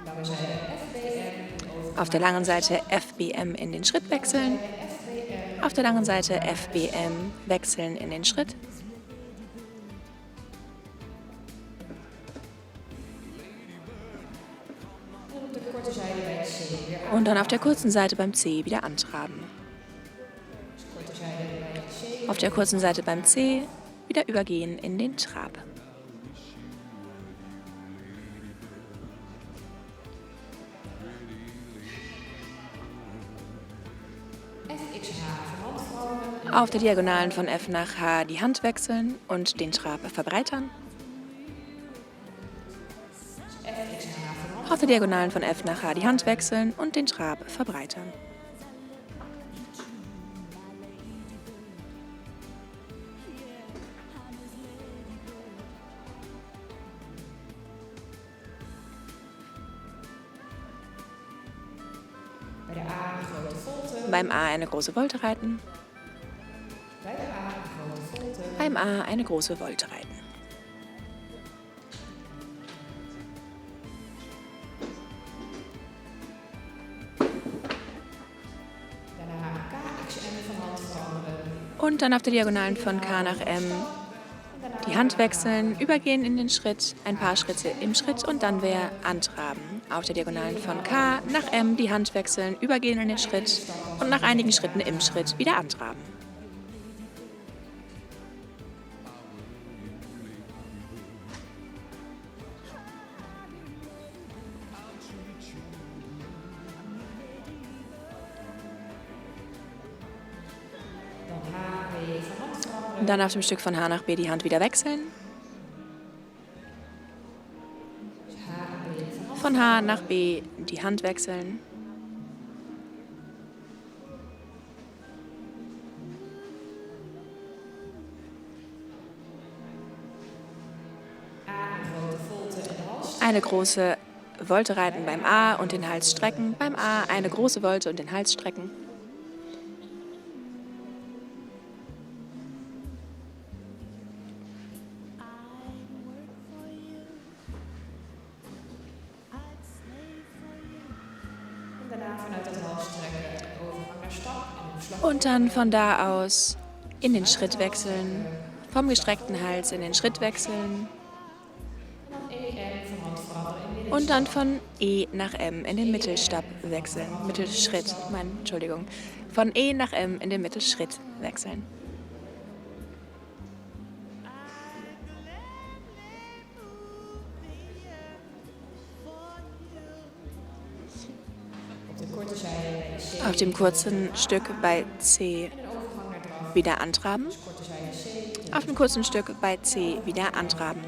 Lange zijde FBM. Auf der langen Seite FBM in den Schritt wechseln. Auf der langen Seite FBM wechseln in den Schritt. En op de korte zijde bij het C weer aan. Und dann auf der kurzen Seite beim C wieder antraben. Korte zijde bij het C. Auf der kurzen Seite beim C wieder übergehen in den Trab. FXH van handvrouwen. Auf der Diagonalen von F nach H die Hand wechseln und den Trab verbreitern. FXH van hand. Auf der Diagonalen von F nach H die Hand wechseln und den Trab verbreitern. Bij de A een grote volte. Beim A eine große Volte reiten. Bij de A een grote volte. Beim A eine große Volte reiten. Daarna KXM van hand veranderen. Und dann auf der Diagonalen von K nach M die Hand wechseln, übergehen in den Schritt, ein paar Schritte im Schritt und dann wieder antraben. Auf der Diagonalen von K nach M die Hand wechseln, übergehen in den Schritt und nach einigen Schritten im Schritt wieder antraben. Dan HB van hand veranderen. Und dann auf dem Stück von H nach B die Hand wieder wechseln. HB van hand. Von H nach B die Hand wechseln. A een grote volte en de hals. Eine große Volte reiten beim A und den Hals strecken. Beim A eine große Volte und den Hals strecken. Und dann von da aus in den Schritt wechseln, vom gestreckten Hals in den Schritt wechseln und dann von E nach M in den Mittelstab wechseln. Mittelschritt, Entschuldigung. Von E nach M in den Mittelschritt wechseln. Auf dem kurzen Stück bei C wieder antraben. Auf dem kurzen Stück bei C wieder antraben.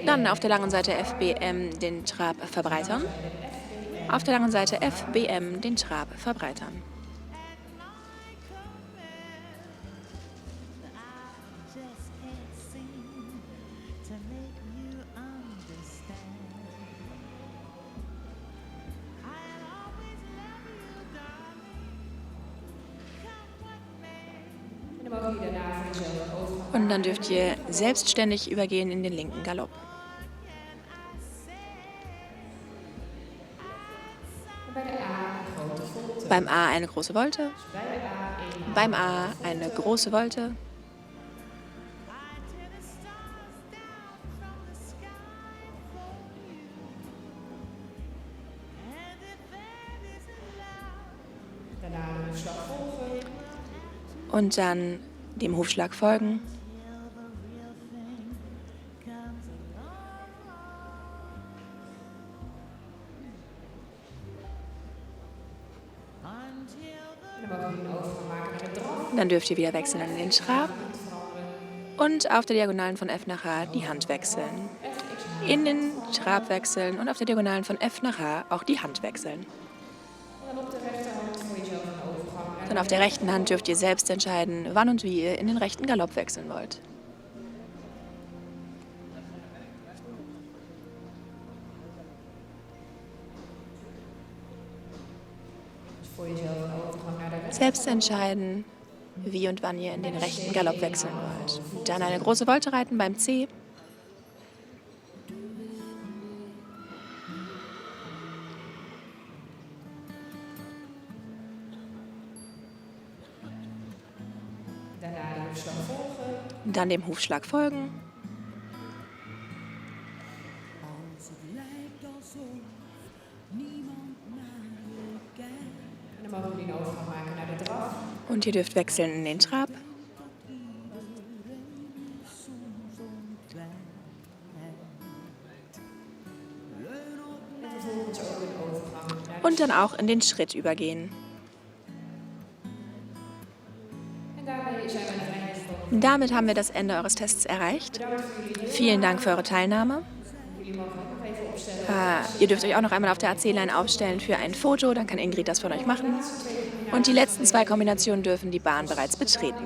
Dann auf der langen Seite FBM den Trab verbreitern. Auf der langen Seite FBM den Trab verbreitern. Und dann dürft ihr selbstständig übergehen in den linken Galopp. Beim A eine große Volte. Beim A eine große Volte. Und dann dem Hufschlag folgen. Dann dürft ihr wieder wechseln in den Trab und auf der Diagonalen von F nach H die Hand wechseln. In den Trab wechseln und auf der Diagonalen von F nach H auch die Hand wechseln. Dann auf der rechten Hand dürft ihr selbst entscheiden, wann und wie ihr in den rechten Galopp wechseln wollt. Selbst entscheiden, wie und wann ihr in den rechten Galopp wechseln wollt. Dann eine große Volte reiten beim C. Dann dem Hufschlag folgen. Und ihr dürft wechseln in den Trab. Und dann auch in den Schritt übergehen. Damit haben wir das Ende eures Tests erreicht. Vielen Dank für eure Teilnahme. Ihr dürft euch auch noch einmal auf der AC-Line aufstellen für ein Foto, dann kann Ingrid das von euch machen. Und die letzten 2 Kombinationen dürfen die Bahn bereits betreten.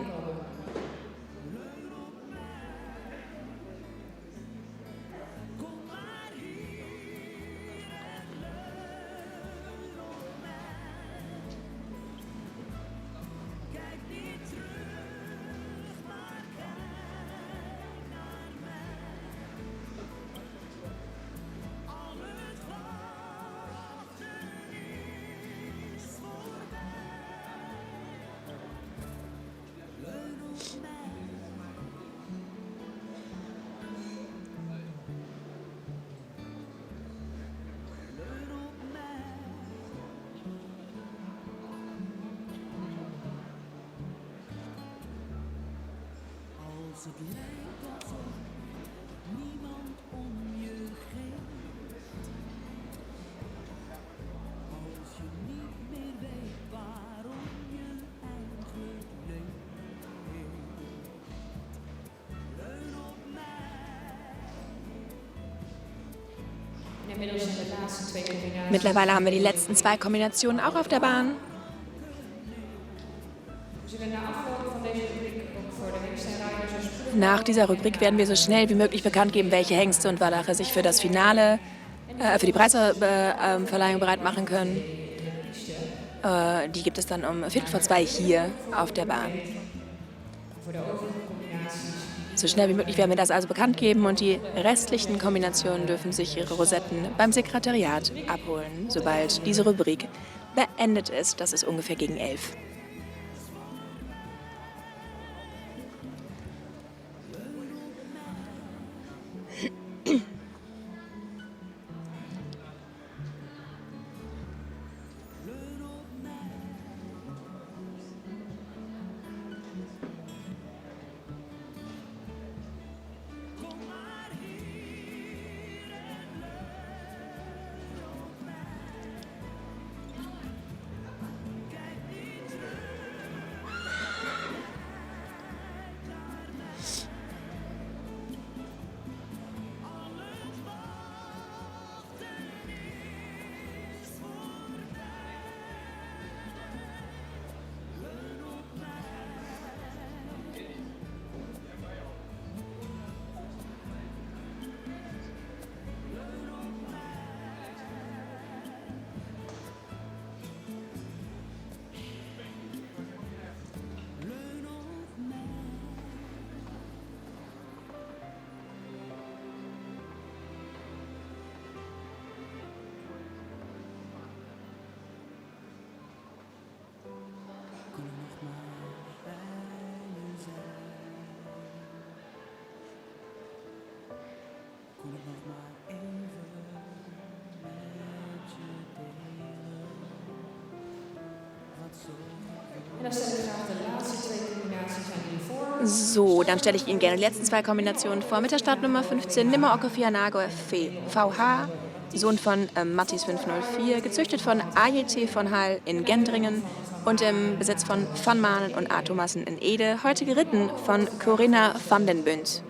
Mittlerweile haben wir die letzten 2 Kombinationen auch auf der Bahn. Nach dieser Rubrik werden wir so schnell wie möglich bekannt geben, welche Hengste und Wallache sich für das Finale, für die Preisverleihung bereit machen können. Die gibt es dann um 2:15 hier auf der Bahn. So schnell wie möglich werden wir das also bekannt geben und die restlichen Kombinationen dürfen sich ihre Rosetten beim Sekretariat abholen, sobald diese Rubrik beendet ist. Das ist ungefähr gegen 11. En dan stel ik graag de laatste 2 combinaties aan jullie voor. So, dann stelle ich Ihnen gerne die letzten 2 Kombinationen vor. Mit der Startnummer 15 Nimmer Okofianago VH, Sohn von Mattis 504, gezüchtet von AJT von Hall in Gendringen und im Besitz von Van Manen und A. Thomassen in Ede, heute geritten von Corinna van den Bunt.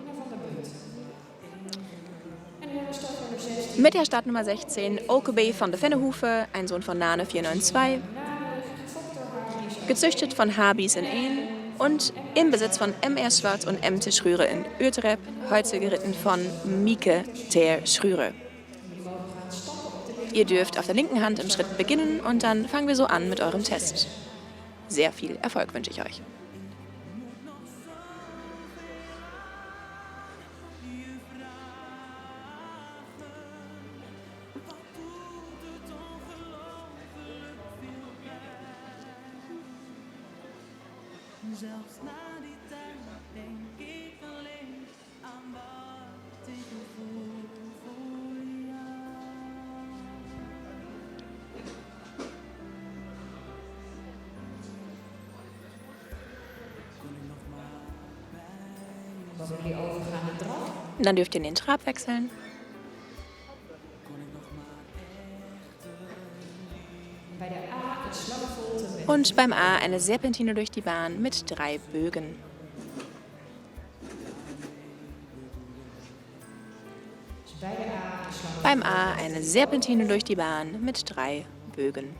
Mit der Startnummer 16 Okebe van de Vennehoeve, ein Sohn von Nane 492, gezüchtet von Habis in Ehen und im Besitz von M.R. Schwarz und M. Schrüre in Utrecht, heute geritten von Mieke ter Schrüre. Ihr dürft auf der linken Hand im Schritt beginnen und dann fangen wir so an mit eurem Test. Sehr viel Erfolg wünsche ich euch. Zelfs na die tijd denk ik alleen aan wat ik voel voor jou. Kon ik nog maar bij Dan willen jullie overgaan naar draf. Dann dürft ihr in den Trab wechseln. kon ik nog maar Bij de A het slagvolte met Und beim A eine Serpentine durch die Bahn mit 3 Bögen. bij de A het slagvolte. Beim A eine Serpentine durch die Bahn mit 3 Bögen.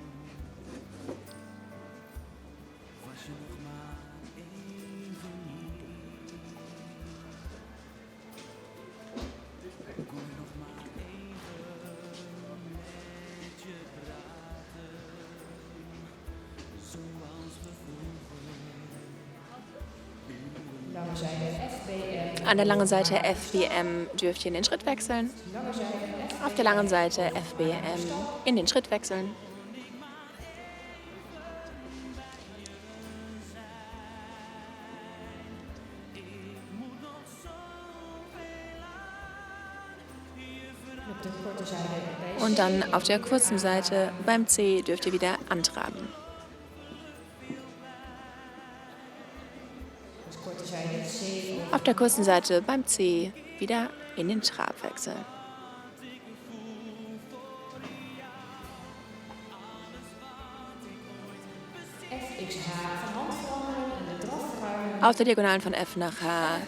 Lange zijde FBM. An der langen Seite FBM dürft ihr in den Schritt wechseln. Lange zijde F. Auf der langen Seite FBM in den Schritt wechseln. Op de korte zijde bij Und dann auf der kurzen Seite beim C dürft ihr wieder antraben. de korte zijde C. Auf der kurzen Seite beim C wieder in den Trab wechseln. FXH van hand veranderen en de draf verruimen. Auf der Diagonalen von F nach H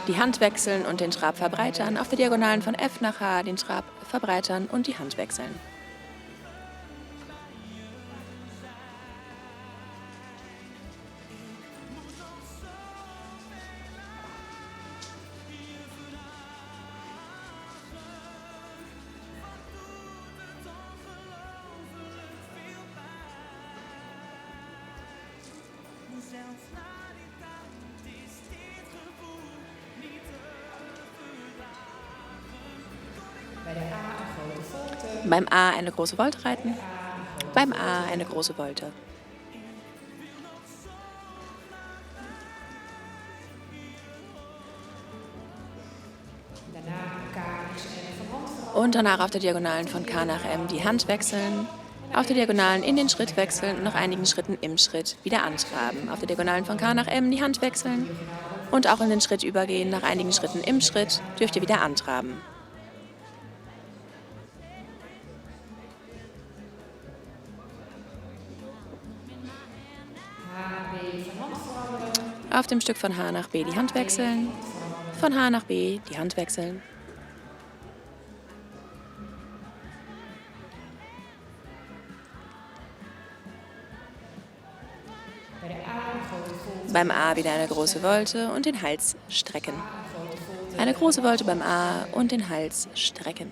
die Hand wechseln und den Trab verbreitern. Auf der Diagonalen von F nach H den Trab verbreitern und die Hand wechseln. zelfs na die tijd is dit gevoel niet Beim A eine große Volte reiten. Beim A eine große Volte. Und danach auf der Diagonalen von K nach M die Hand wechseln. Auf der Diagonalen in den Schritt wechseln und nach einigen Schritten im Schritt wieder antraben. Auf der Diagonalen von K nach M die Hand wechseln und auch in den Schritt übergehen. Nach einigen Schritten im Schritt dürft ihr wieder antraben. Auf dem Stück von H nach B die Hand wechseln. Von H nach B die Hand wechseln. Beim A wieder eine große Volte und den Hals strecken. Eine große Volte beim A und den Hals strecken.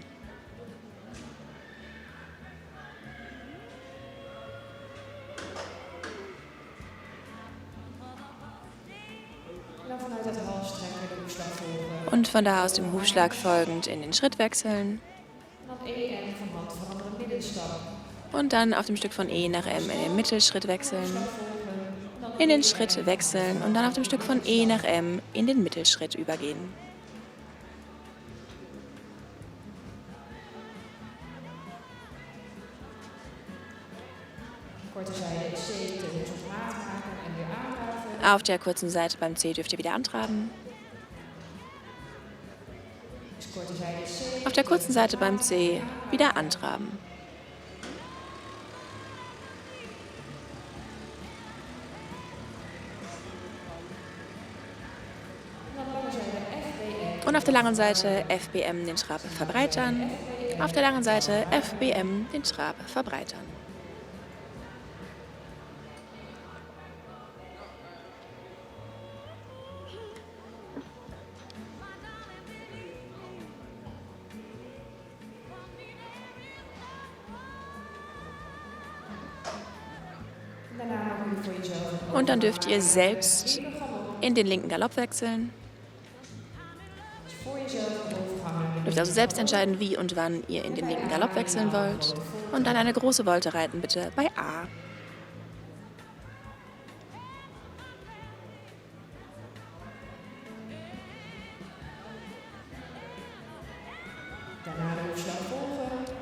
Und von da aus dem Hufschlag folgend in den Schritt wechseln. Und dann auf dem Stück von E nach M in den Mittelschritt wechseln. In den Schritt wechseln und dann auf dem Stück von E nach M in den Mittelschritt übergehen. Auf der kurzen Seite beim C dürft ihr wieder antraben. Auf der kurzen Seite beim C wieder antraben. Und auf der langen Seite FBM den Trab verbreitern. Auf der langen Seite FBM den Trab verbreitern. Und dann dürft ihr selbst in den linken Galopp wechseln. Ihr dürft also selbst entscheiden, wie und wann ihr in den linken Galopp wechseln wollt. Und dann eine große Volte reiten, bitte, bei A.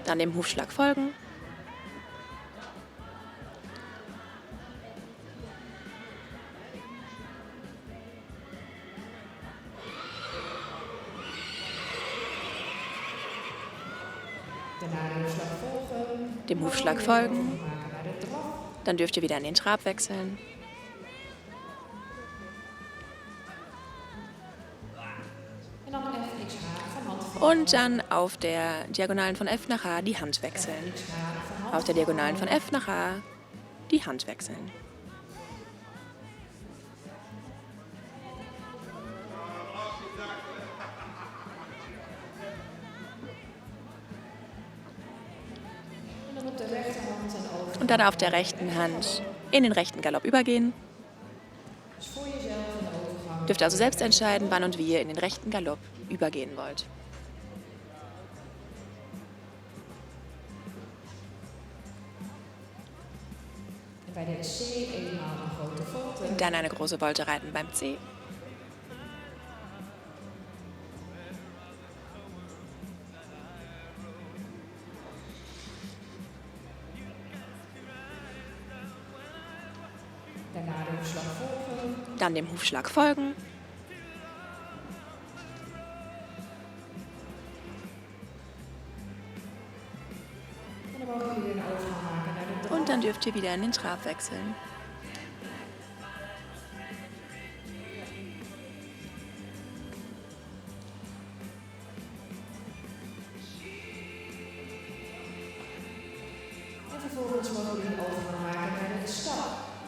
Dann dem Hufschlag folgen. Dem Hufschlag folgen. Dann dürft ihr wieder in den Trab wechseln. Und dann auf der Diagonalen von F nach H die Hand wechseln. Auf der Diagonalen von F nach H die Hand wechseln. Und dann auf der rechten Hand in den rechten Galopp übergehen. Dürft also selbst entscheiden, wann und wie ihr in den rechten Galopp übergehen wollt. Und dann eine große Volte reiten beim C. Dann dem Hufschlag folgen. Und dann dürft ihr wieder in den Trab wechseln.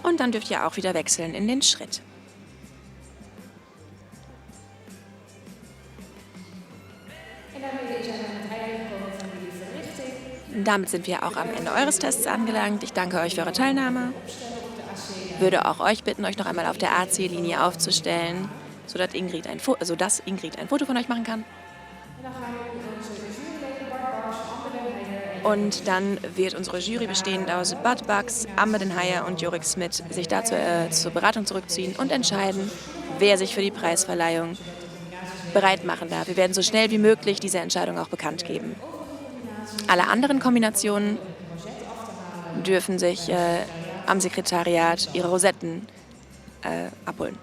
Und dann dürft ihr auch wieder wechseln in den Schritt. Damit sind wir auch am Ende eures Tests angelangt. Ich danke euch für eure Teilnahme. Würde auch euch bitten, euch noch einmal auf der AC-Linie aufzustellen, sodass Ingrid ein Foto von euch machen kann. Und dann wird unsere Jury bestehend aus Bud Bugs, Amber den Heyer und Jorik Smith sich dazu zur Beratung zurückziehen und entscheiden, wer sich für die Preisverleihung bereit machen darf. Wir werden so schnell wie möglich diese Entscheidung auch bekannt geben. Alle anderen Kombinationen dürfen sich am Sekretariat ihre Rosetten abholen.